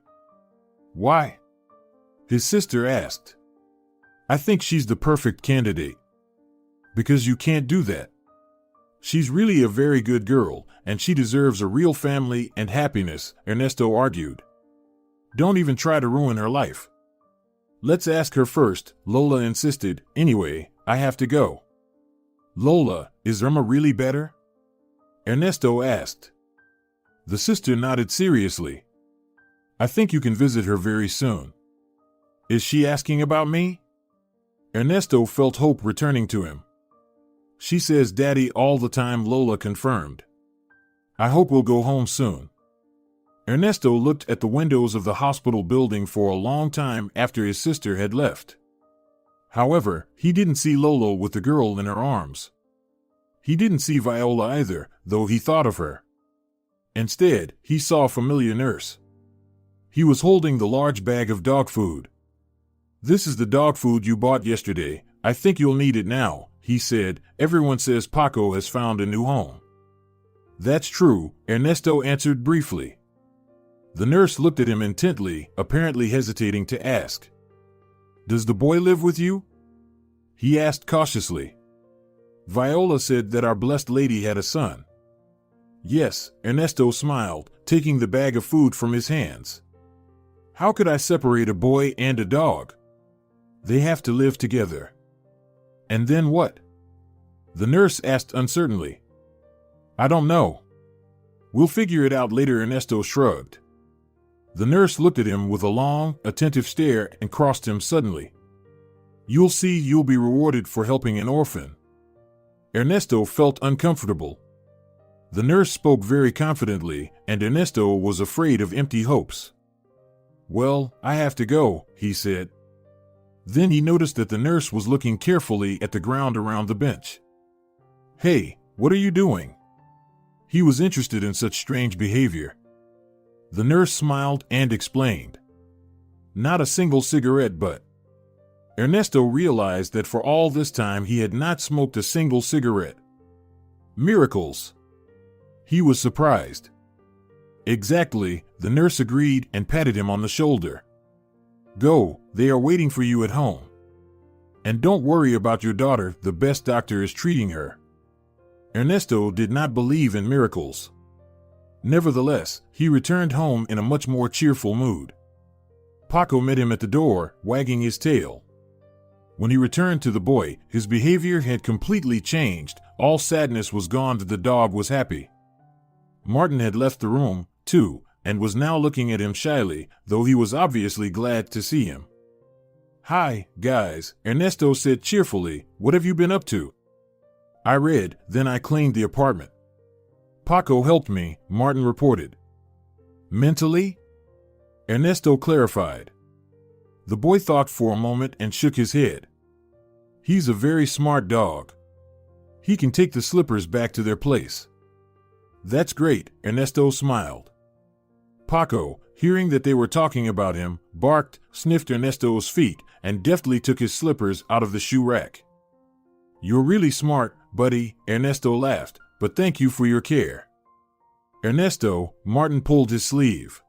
Why? His sister asked. I think she's the perfect candidate. Because you can't do that. She's really a very good girl, and she deserves a real family and happiness, Ernesto argued. Don't even try to ruin her life. Let's ask her first, Lola insisted. Anyway, I have to go. Lola, is Irma really better? Ernesto asked. The sister nodded seriously. I think you can visit her very soon. Is she asking about me? Ernesto felt hope returning to him. She says Daddy all the time, Lola confirmed. I hope we'll go home soon. Ernesto looked at the windows of the hospital building for a long time after his sister had left. However, he didn't see Lola with the girl in her arms. He didn't see Viola either, though he thought of her. Instead, he saw a familiar nurse. He was holding the large bag of dog food. "This is the dog food you bought yesterday. I think you'll need it now," he said. "Everyone says Paco has found a new home." "That's true," Ernesto answered briefly. The nurse looked at him intently, apparently hesitating to ask. "Does the boy live with you?" he asked cautiously. "Viola said that our blessed lady had a son." "Yes," Ernesto smiled, taking the bag of food from his hands. "How could I separate a boy and a dog? They have to live together." "And then what?" the nurse asked uncertainly. "I don't know. We'll figure it out later," Ernesto shrugged. The nurse looked at him with a long, attentive stare and crossed him suddenly. "You'll see, you'll be rewarded for helping an orphan." Ernesto felt uncomfortable. The nurse spoke very confidently, and Ernesto was afraid of empty hopes. "Well, I have to go," he said. Then he noticed that the nurse was looking carefully at the ground around the bench. "Hey, what are you doing?" He was interested in such strange behavior. The nurse smiled and explained. "Not a single cigarette, but..." Ernesto realized that for all this time he had not smoked a single cigarette. Miracles! He was surprised. "Exactly," the nurse agreed and patted him on the shoulder. "Go, they are waiting for you at home. And don't worry about your daughter, the best doctor is treating her." Ernesto did not believe in miracles. Nevertheless, he returned home in a much more cheerful mood. Paco met him at the door, wagging his tail. When he returned to the boy, his behavior had completely changed. All sadness was gone. The dog was happy. Martin had left the room, too, and was now looking at him shyly, though he was obviously glad to see him. "Hi, guys," Ernesto said cheerfully. "What have you been up to?" "I read, then I cleaned the apartment." "Paco helped me," Martin reported. "Mentally?" Ernesto clarified. The boy thought for a moment and shook his head. "He's a very smart dog. He can take the slippers back to their place." "That's great," Ernesto smiled. Paco, hearing that they were talking about him, barked, sniffed Ernesto's feet, and deftly took his slippers out of the shoe rack. "You're really smart, buddy," Ernesto laughed, "but thank you for your care." "Ernesto," Martin pulled his sleeve.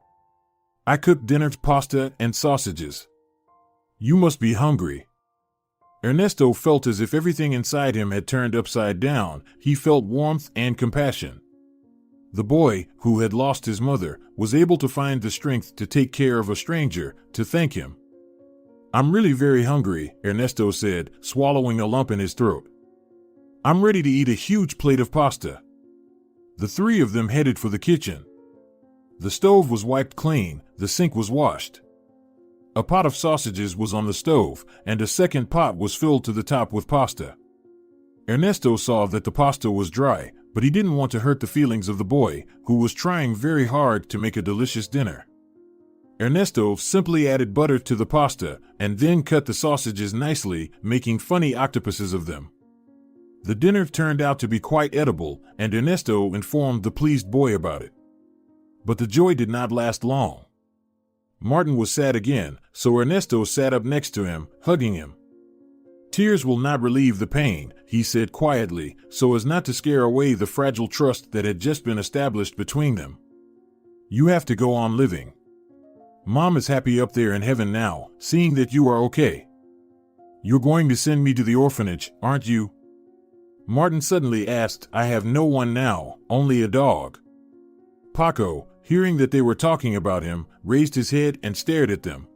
"I cooked dinner, pasta and sausages. You must be hungry." Ernesto felt as if everything inside him had turned upside down. He felt warmth and compassion. The boy, who had lost his mother, was able to find the strength to take care of a stranger, to thank him. "I'm really very hungry," Ernesto said, swallowing a lump in his throat. "I'm ready to eat a huge plate of pasta." The three of them headed for the kitchen. The stove was wiped clean, the sink was washed. A pot of sausages was on the stove, and a second pot was filled to the top with pasta. Ernesto saw that the pasta was dry, but he didn't want to hurt the feelings of the boy, who was trying very hard to make a delicious dinner. Ernesto simply added butter to the pasta, and then cut the sausages nicely, making funny octopuses of them. The dinner turned out to be quite edible, and Ernesto informed the pleased boy about it. But the joy did not last long. Martin was sad again, so Ernesto sat up next to him, hugging him. "Tears will not relieve the pain," he said quietly, so as not to scare away the fragile trust that had just been established between them. "You have to go on living. Mom is happy up there in heaven now, seeing that you are okay. You're going to send me to the orphanage, aren't you?" Martin suddenly asked. "I have no one now, only a dog." Paco, hearing that they were talking about him, raised his head and stared at them.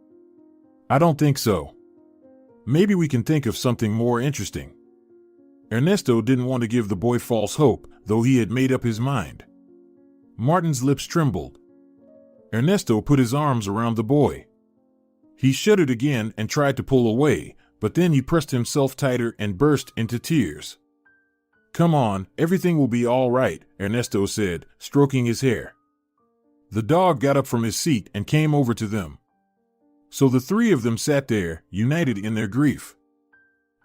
"I don't think so. Maybe we can think of something more interesting." Ernesto didn't want to give the boy false hope, though he had made up his mind. Martin's lips trembled. Ernesto put his arms around the boy. He shuddered again and tried to pull away, but then he pressed himself tighter and burst into tears. "Come on, everything will be all right," Ernesto said, stroking his hair. The dog got up from his seat and came over to them. So the three of them sat there, united in their grief.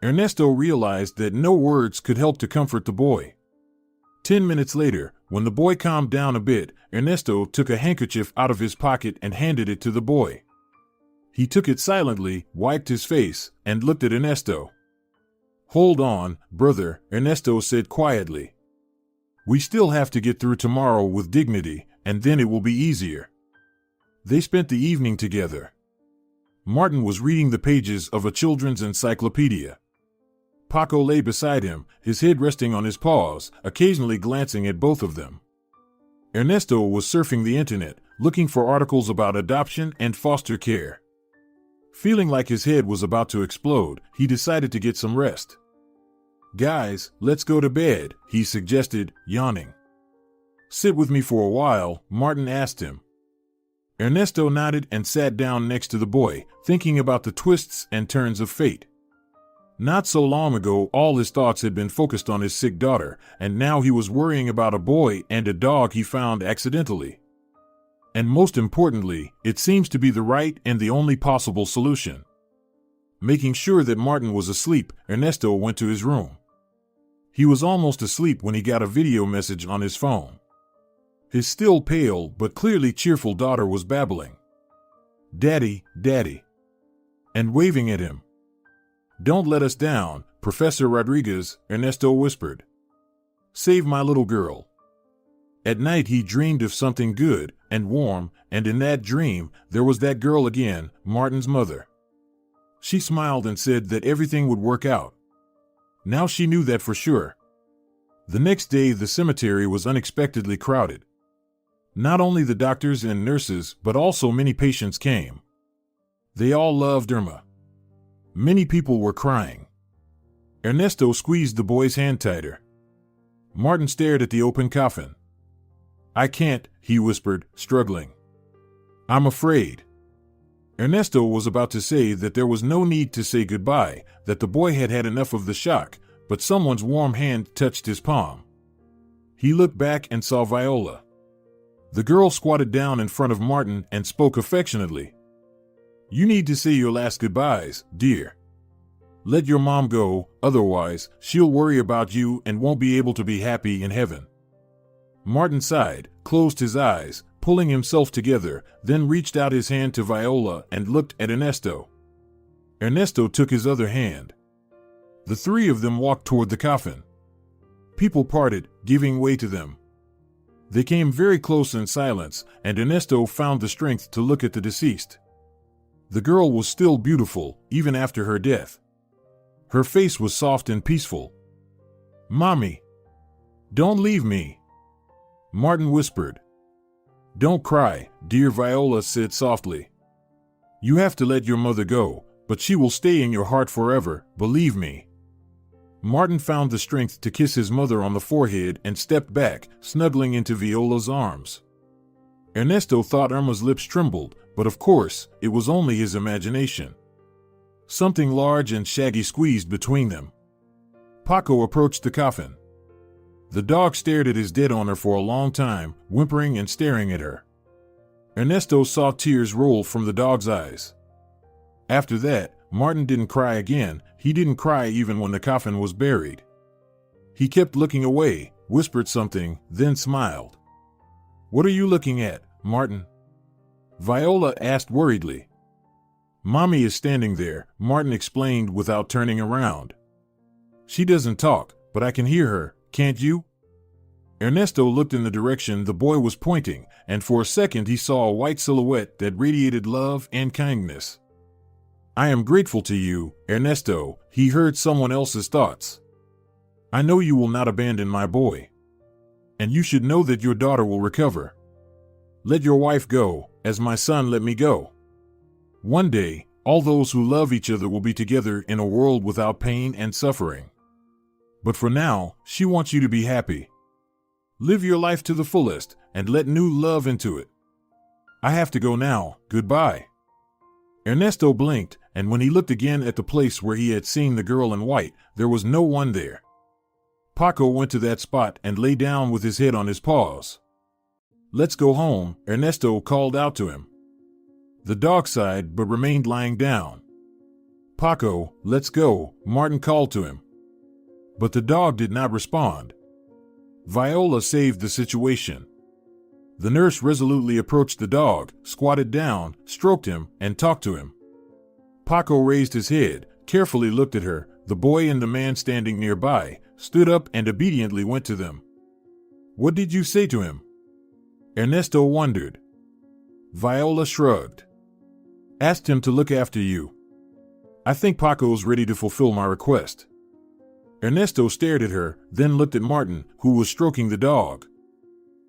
Ernesto realized that no words could help to comfort the boy. 10 minutes later, when the boy calmed down a bit, Ernesto took a handkerchief out of his pocket and handed it to the boy. He took it silently, wiped his face, and looked at Ernesto. "Hold on, brother," Ernesto said quietly. "We still have to get through tomorrow with dignity, and then it will be easier." They spent the evening together. Martin was reading the pages of a children's encyclopedia. Paco lay beside him, his head resting on his paws, occasionally glancing at both of them. Ernesto was surfing the internet, looking for articles about adoption and foster care. Feeling like his head was about to explode, he decided to get some rest. "Guys, let's go to bed," he suggested, yawning. "Sit with me for a while," Martin asked him. Ernesto nodded and sat down next to the boy, thinking about the twists and turns of fate. Not so long ago, all his thoughts had been focused on his sick daughter, and now he was worrying about a boy and a dog he found accidentally. And most importantly, it seems to be the right and the only possible solution. Making sure that Martin was asleep, Ernesto went to his room. He was almost asleep when he got a video message on his phone. His still pale but clearly cheerful daughter was babbling. "Daddy, Daddy," and waving at him. "Don't let us down, Professor Rodriguez," Ernesto whispered. "Save my little girl." At night he dreamed of something good and warm, and in that dream there was that girl again, Martin's mother. She smiled and said that everything would work out. Now she knew that for sure. The next day the cemetery was unexpectedly crowded. Not only the doctors and nurses, but also many patients came. They all loved Irma. Many people were crying. Ernesto squeezed the boy's hand tighter. Martin stared at the open coffin. "I can't," he whispered, struggling. "I'm afraid." Ernesto was about to say that there was no need to say goodbye, that the boy had had enough of the shock, but someone's warm hand touched his palm. He looked back and saw Viola. The girl squatted down in front of Martin and spoke affectionately. "You need to say your last goodbyes, dear. Let your mom go, otherwise she'll worry about you and won't be able to be happy in heaven." Martin sighed, closed his eyes, pulling himself together, then reached out his hand to Viola and looked at Ernesto. Ernesto took his other hand. The three of them walked toward the coffin. People parted, giving way to them. They came very close in silence, and Ernesto found the strength to look at the deceased. The girl was still beautiful, even after her death. Her face was soft and peaceful. "Mommy, don't leave me," Martin whispered. "Don't cry, dear," Viola said softly. "You have to let your mother go, but she will stay in your heart forever, believe me." Martin found the strength to kiss his mother on the forehead and stepped back, snuggling into Viola's arms. Ernesto thought Irma's lips trembled, but of course, it was only his imagination. Something large and shaggy squeezed between them. Paco approached the coffin. The dog stared at his dead owner for a long time, whimpering and staring at her. Ernesto saw tears roll from the dog's eyes. After that, Martin didn't cry again. He didn't cry even when the coffin was buried. He kept looking away, whispered something, then smiled. "What are you looking at, Martin?" Viola asked worriedly. "Mommy is standing there," Martin explained without turning around. "She doesn't talk, but I can hear her, can't you?" Ernesto looked in the direction the boy was pointing, and for a second he saw a white silhouette that radiated love and kindness. "I am grateful to you, Ernesto," he heard someone else's thoughts. "I know you will not abandon my boy. And you should know that your daughter will recover. Let your wife go, as my son let me go. One day, all those who love each other will be together in a world without pain and suffering. But for now, she wants you to be happy. Live your life to the fullest, and let new love into it. I have to go now, goodbye." Ernesto blinked, and when he looked again at the place where he had seen the girl in white, there was no one there. Paco went to that spot and lay down with his head on his paws. "Let's go home," Ernesto called out to him. The dog sighed but remained lying down. "Paco, let's go," Martin called to him. But the dog did not respond. Viola saved the situation. The nurse resolutely approached the dog, squatted down, stroked him, and talked to him. Paco raised his head, carefully looked at her. The boy and the man standing nearby stood up and obediently went to them. "What did you say to him?" Ernesto wondered. Viola shrugged. "Asked him to look after you. I think Paco's ready to fulfill my request." Ernesto stared at her, then looked at Martin, who was stroking the dog.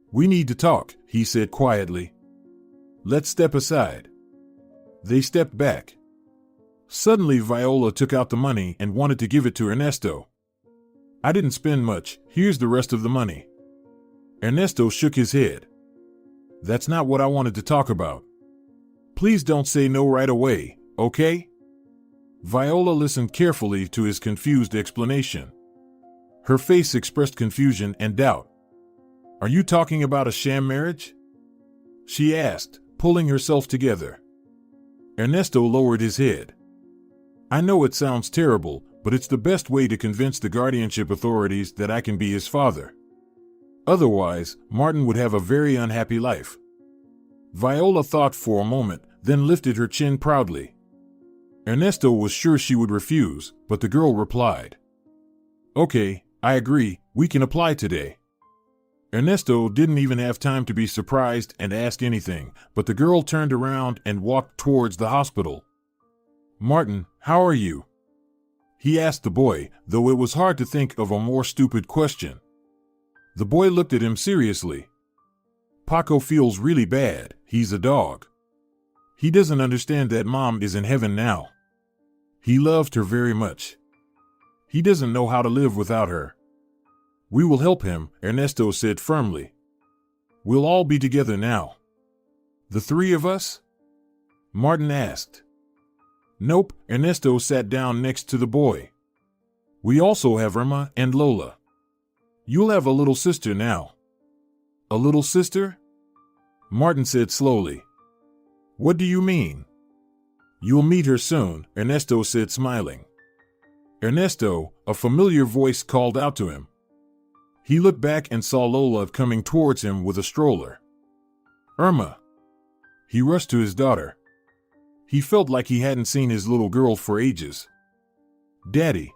"We need to talk," he said quietly. "Let's step aside." They stepped back. Suddenly Viola took out the money and wanted to give it to Ernesto. "I didn't spend much, here's the rest of the money." Ernesto shook his head. "That's not what I wanted to talk about. Please don't say no right away, okay?" Viola listened carefully to his confused explanation. Her face expressed confusion and doubt. "Are you talking about a sham marriage?" she asked, pulling herself together. Ernesto lowered his head. "I know it sounds terrible, but it's the best way to convince the guardianship authorities that I can be his father. Otherwise, Martin would have a very unhappy life." Viola thought for a moment, then lifted her chin proudly. Ernesto was sure she would refuse, but the girl replied, "Okay, I agree, we can apply today." Ernesto didn't even have time to be surprised and ask anything, but the girl turned around and walked towards the hospital. "Martin, how are you?" he asked the boy, though it was hard to think of a more stupid question. The boy looked at him seriously. "Paco feels really bad, he's a dog. He doesn't understand that Mom is in heaven now. He loved her very much. He doesn't know how to live without her." "We will help him," Ernesto said firmly. "We'll all be together now." "The three of us?" Martin asked. "Nope," Ernesto sat down next to the boy. "We also have Irma and Lola. You'll have a little sister now." "A little sister?" Martin said slowly. "What do you mean?" "You'll meet her soon," Ernesto said, smiling. "Ernesto," a familiar voice called out to him. He looked back and saw Lola coming towards him with a stroller. "Irma!" He rushed to his daughter. He felt like he hadn't seen his little girl for ages. "Daddy!"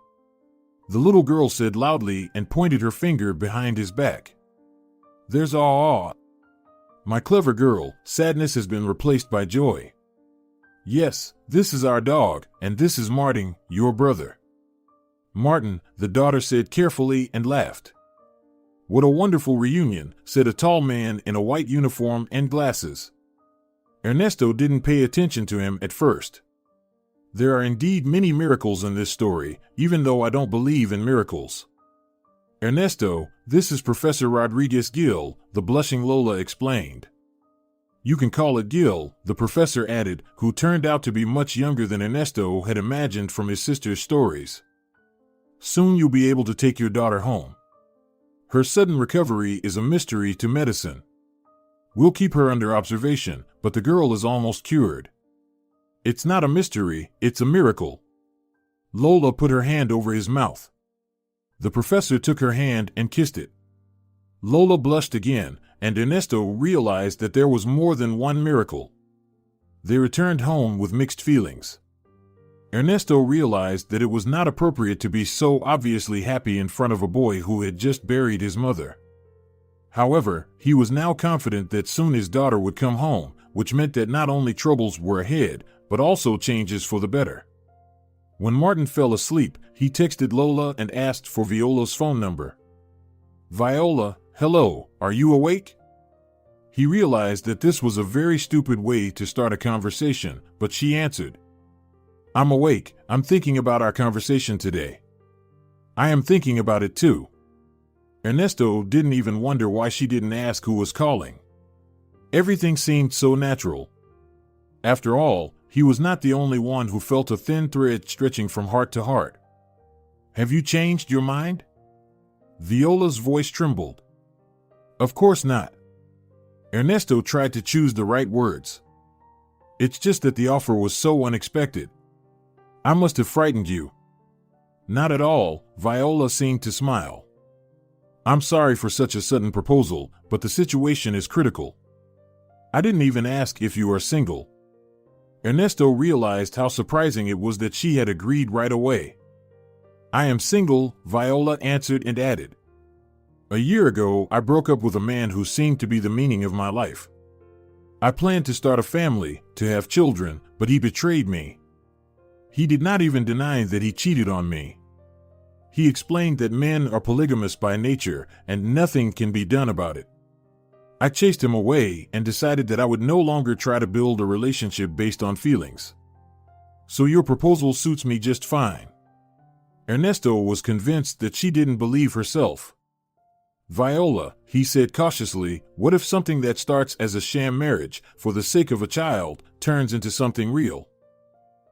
The little girl said loudly and pointed her finger behind his back. "There's awe. My clever girl, sadness has been replaced by joy. Yes, this is our dog, and this is Martin, your brother." "Martin," the daughter said carefully and laughed. "What a wonderful reunion," said a tall man in a white uniform and glasses. Ernesto didn't pay attention to him at first. There are indeed many miracles in this story, even though I don't believe in miracles. "Ernesto, this is Professor Rodriguez Gil," the blushing Lola explained. "You can call it Gil," the professor added, who turned out to be much younger than Ernesto had imagined from his sister's stories. "Soon you'll be able to take your daughter home. Her sudden recovery is a mystery to medicine. We'll keep her under observation, but the girl is almost cured." "It's not a mystery, it's a miracle." Lola put her hand over his mouth. The professor took her hand and kissed it. Lola blushed again, and Ernesto realized that there was more than one miracle. They returned home with mixed feelings. Ernesto realized that it was not appropriate to be so obviously happy in front of a boy who had just buried his mother. However, he was now confident that soon his daughter would come home, which meant that not only troubles were ahead, but also changes for the better. When Martin fell asleep, he texted Lola and asked for Viola's phone number. "Viola, hello, are you awake?" He realized that this was a very stupid way to start a conversation, but she answered, "I'm awake, I'm thinking about our conversation today." "I am thinking about it too." Ernesto didn't even wonder why she didn't ask who was calling. Everything seemed so natural. After all, he was not the only one who felt a thin thread stretching from heart to heart. "Have you changed your mind?" Viola's voice trembled. "Of course not." Ernesto tried to choose the right words. "It's just that the offer was so unexpected. I must have frightened you." "Not at all," Viola seemed to smile. I'm sorry for such a sudden proposal, but the situation is critical. I didn't even ask if you are single. Ernesto realized how surprising it was that she had agreed right away. I am single, Viola answered and added. A year ago, I broke up with a man who seemed to be the meaning of my life. I planned to start a family, to have children, but he betrayed me. He did not even deny that he cheated on me. He explained that men are polygamous by nature and nothing can be done about it. I chased him away and decided that I would no longer try to build a relationship based on feelings. So your proposal suits me just fine. Ernesto was convinced that she didn't believe herself. Viola, he said cautiously, what if something that starts as a sham marriage, for the sake of a child, turns into something real?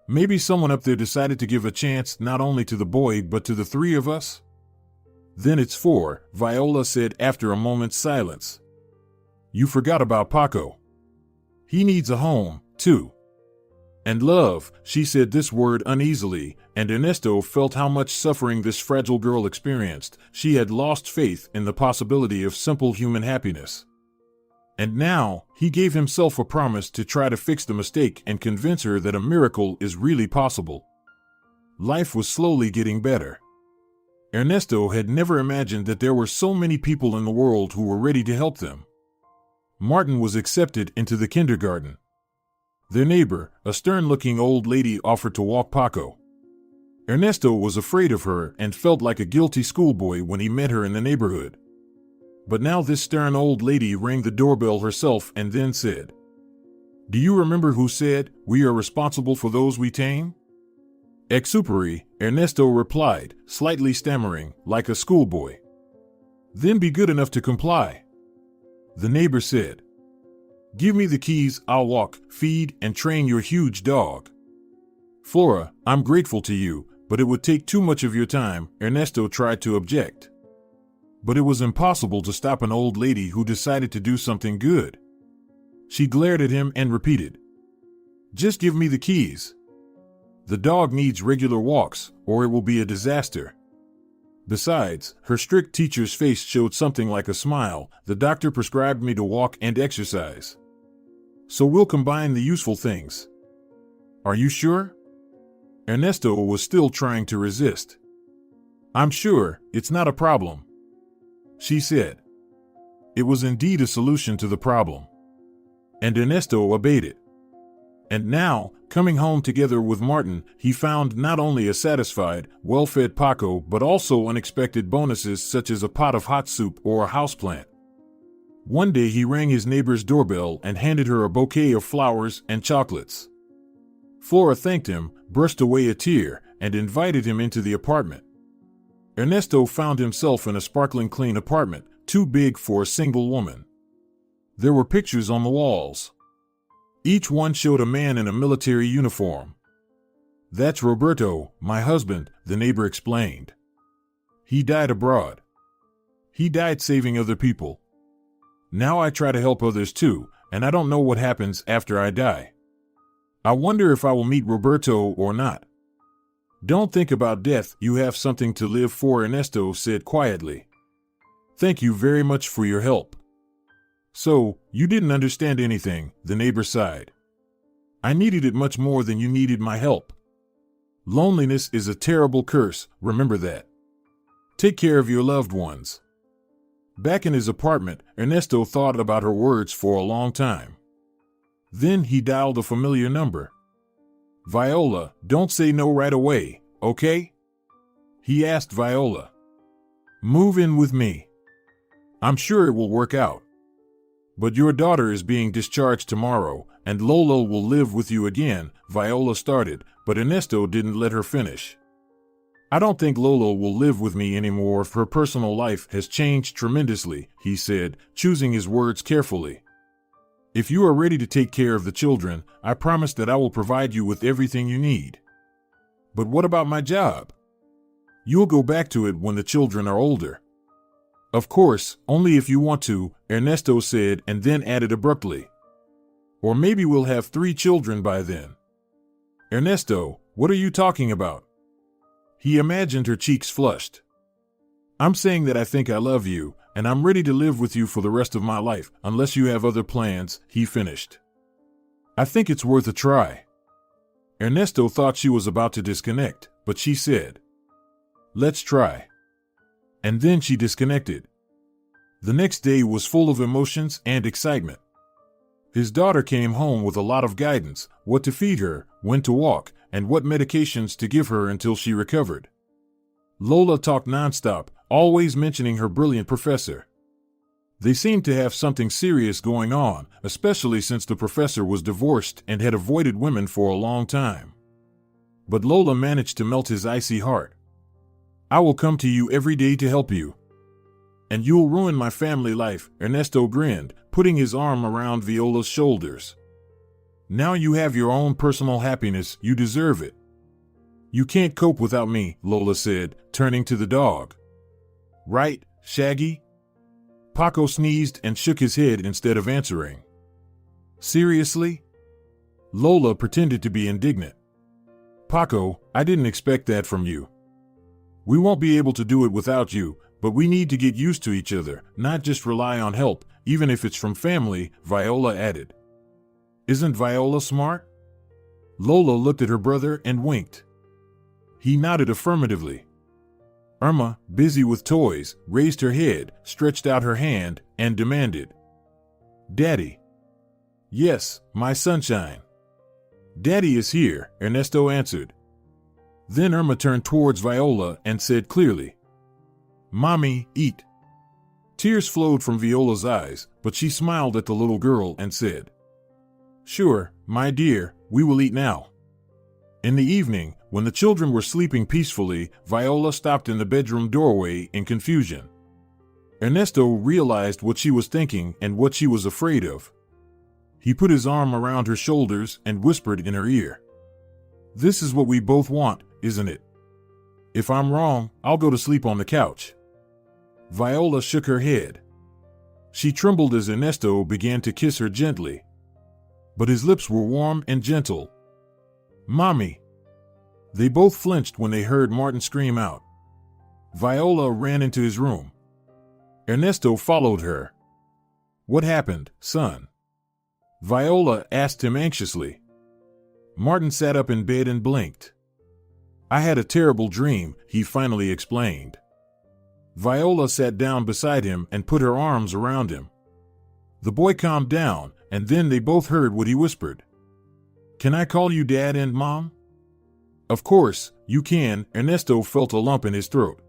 Maybe someone up there decided to give a chance not only to the boy but to the three of us? Then it's four, Viola said after a moment's silence. You forgot about Paco. He needs a home, too. And love, she said this word uneasily, and Ernesto felt how much suffering this fragile girl experienced. She had lost faith in the possibility of simple human happiness. And now, he gave himself a promise to try to fix the mistake and convince her that a miracle is really possible. Life was slowly getting better. Ernesto had never imagined that there were so many people in the world who were ready to help them. Martin was accepted into the kindergarten. Their neighbor, a stern-looking old lady, offered to walk Paco. Ernesto was afraid of her and felt like a guilty schoolboy when he met her in the neighborhood. But now this stern old lady rang the doorbell herself and then said, Do you remember who said, we are responsible for those we tame? Exupery, Ernesto replied, slightly stammering, like a schoolboy. Then be good enough to comply. The neighbor said, Give me the keys, I'll walk, feed, and train your huge dog. Flora, I'm grateful to you, but it would take too much of your time, Ernesto tried to object. But it was impossible to stop an old lady who decided to do something good. She glared at him and repeated, Just give me the keys. The dog needs regular walks, or it will be a disaster. Besides, her strict teacher's face showed something like a smile. The doctor prescribed me to walk and exercise. So we'll combine the useful things. Are you sure? Ernesto was still trying to resist. I'm sure, it's not a problem, she said. It was indeed a solution to the problem. And Ernesto obeyed it. And now, coming home together with Martin, he found not only a satisfied, well-fed Paco but also unexpected bonuses such as a pot of hot soup or a houseplant. One day he rang his neighbor's doorbell and handed her a bouquet of flowers and chocolates. Flora thanked him, brushed away a tear, and invited him into the apartment. Ernesto found himself in a sparkling clean apartment, too big for a single woman. There were pictures on the walls. Each one showed a man in a military uniform. That's Roberto, my husband, the neighbor explained. He died abroad. He died saving other people. Now I try to help others too, and I don't know what happens after I die. I wonder if I will meet Roberto or not. Don't think about death, you have something to live for, Ernesto said quietly. Thank you very much for your help. So, you didn't understand anything, the neighbor sighed. I needed it much more than you needed my help. Loneliness is a terrible curse, remember that. Take care of your loved ones. Back in his apartment, Ernesto thought about her words for a long time. Then he dialed a familiar number. Viola, don't say no right away, okay? He asked Viola. Move in with me. I'm sure it will work out. But your daughter is being discharged tomorrow, and Lolo will live with you again, Viola started, but Ernesto didn't let her finish. I don't think Lolo will live with me anymore. Her personal life has changed tremendously, he said, choosing his words carefully. If you are ready to take care of the children, I promise that I will provide you with everything you need. But what about my job? You'll go back to it when the children are older. Of course, only if you want to, Ernesto said and then added abruptly. Or maybe we'll have 3 children by then. Ernesto, what are you talking about? He imagined her cheeks flushed. I'm saying that I think I love you, and I'm ready to live with you for the rest of my life, unless you have other plans, he finished. I think it's worth a try. Ernesto thought she was about to disconnect, but she said, let's try. And then she disconnected. The next day was full of emotions and excitement. His daughter came home with a lot of guidance, what to feed her, when to walk, and what medications to give her until she recovered. Lola talked nonstop, always mentioning her brilliant professor. They seemed to have something serious going on, especially since the professor was divorced and had avoided women for a long time. But Lola managed to melt his icy heart. I will come to you every day to help you. And you'll ruin my family life, Ernesto grinned, putting his arm around Viola's shoulders. Now you have your own personal happiness, you deserve it. You can't cope without me, Lola said, turning to the dog. Right, Shaggy? Paco sneezed and shook his head instead of answering. Seriously? Lola pretended to be indignant. Paco, I didn't expect that from you. We won't be able to do it without you, but we need to get used to each other, not just rely on help, even if it's from family, Viola added. Isn't Viola smart? Lola looked at her brother and winked. He nodded affirmatively. Irma, busy with toys, raised her head, stretched out her hand, and demanded, Daddy. Yes, my sunshine. Daddy is here, Ernesto answered. Then Irma turned towards Viola and said clearly, Mommy, eat. Tears flowed from Viola's eyes, but she smiled at the little girl and said, Sure, my dear, we will eat now. In the evening, when the children were sleeping peacefully, Viola stopped in the bedroom doorway in confusion. Ernesto realized what she was thinking and what she was afraid of. He put his arm around her shoulders and whispered in her ear, This is what we both want, isn't it? If I'm wrong, I'll go to sleep on the couch. Viola shook her head. She trembled as Ernesto began to kiss her gently. But his lips were warm and gentle. Mommy! They both flinched when they heard Martin scream out. Viola ran into his room. Ernesto followed her. What happened, son? Viola asked him anxiously. Martin sat up in bed and blinked. I had a terrible dream, he finally explained. Viola sat down beside him and put her arms around him. The boy calmed down, and then they both heard what he whispered. Can I call you Dad and Mom? Of course, you can, Ernesto felt a lump in his throat.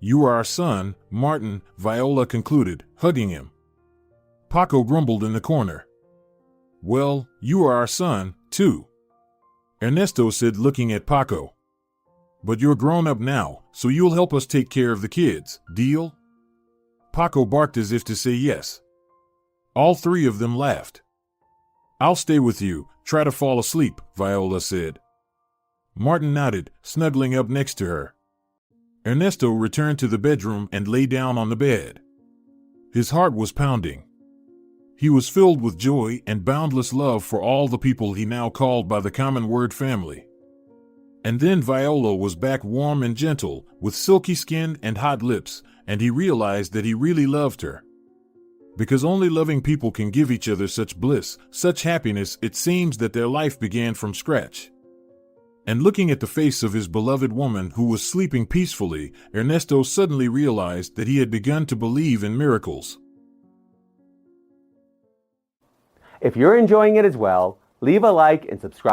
You are our son, Martin, Viola concluded, hugging him. Paco grumbled in the corner. Well, you are our son, too. Ernesto said, looking at Paco. But you're grown up now, so you'll help us take care of the kids, deal? Paco barked as if to say yes. All three of them laughed. I'll stay with you, try to fall asleep, Viola said. Martin nodded, snuggling up next to her. Ernesto returned to the bedroom and lay down on the bed. His heart was pounding. He was filled with joy and boundless love for all the people he now called by the common word family. And then Viola was back warm and gentle, with silky skin and hot lips, and he realized that he really loved her. Because only loving people can give each other such bliss, such happiness, it seems that their life began from scratch. And looking at the face of his beloved woman who was sleeping peacefully, Ernesto suddenly realized that he had begun to believe in miracles. If you're enjoying it as well, leave a like and subscribe.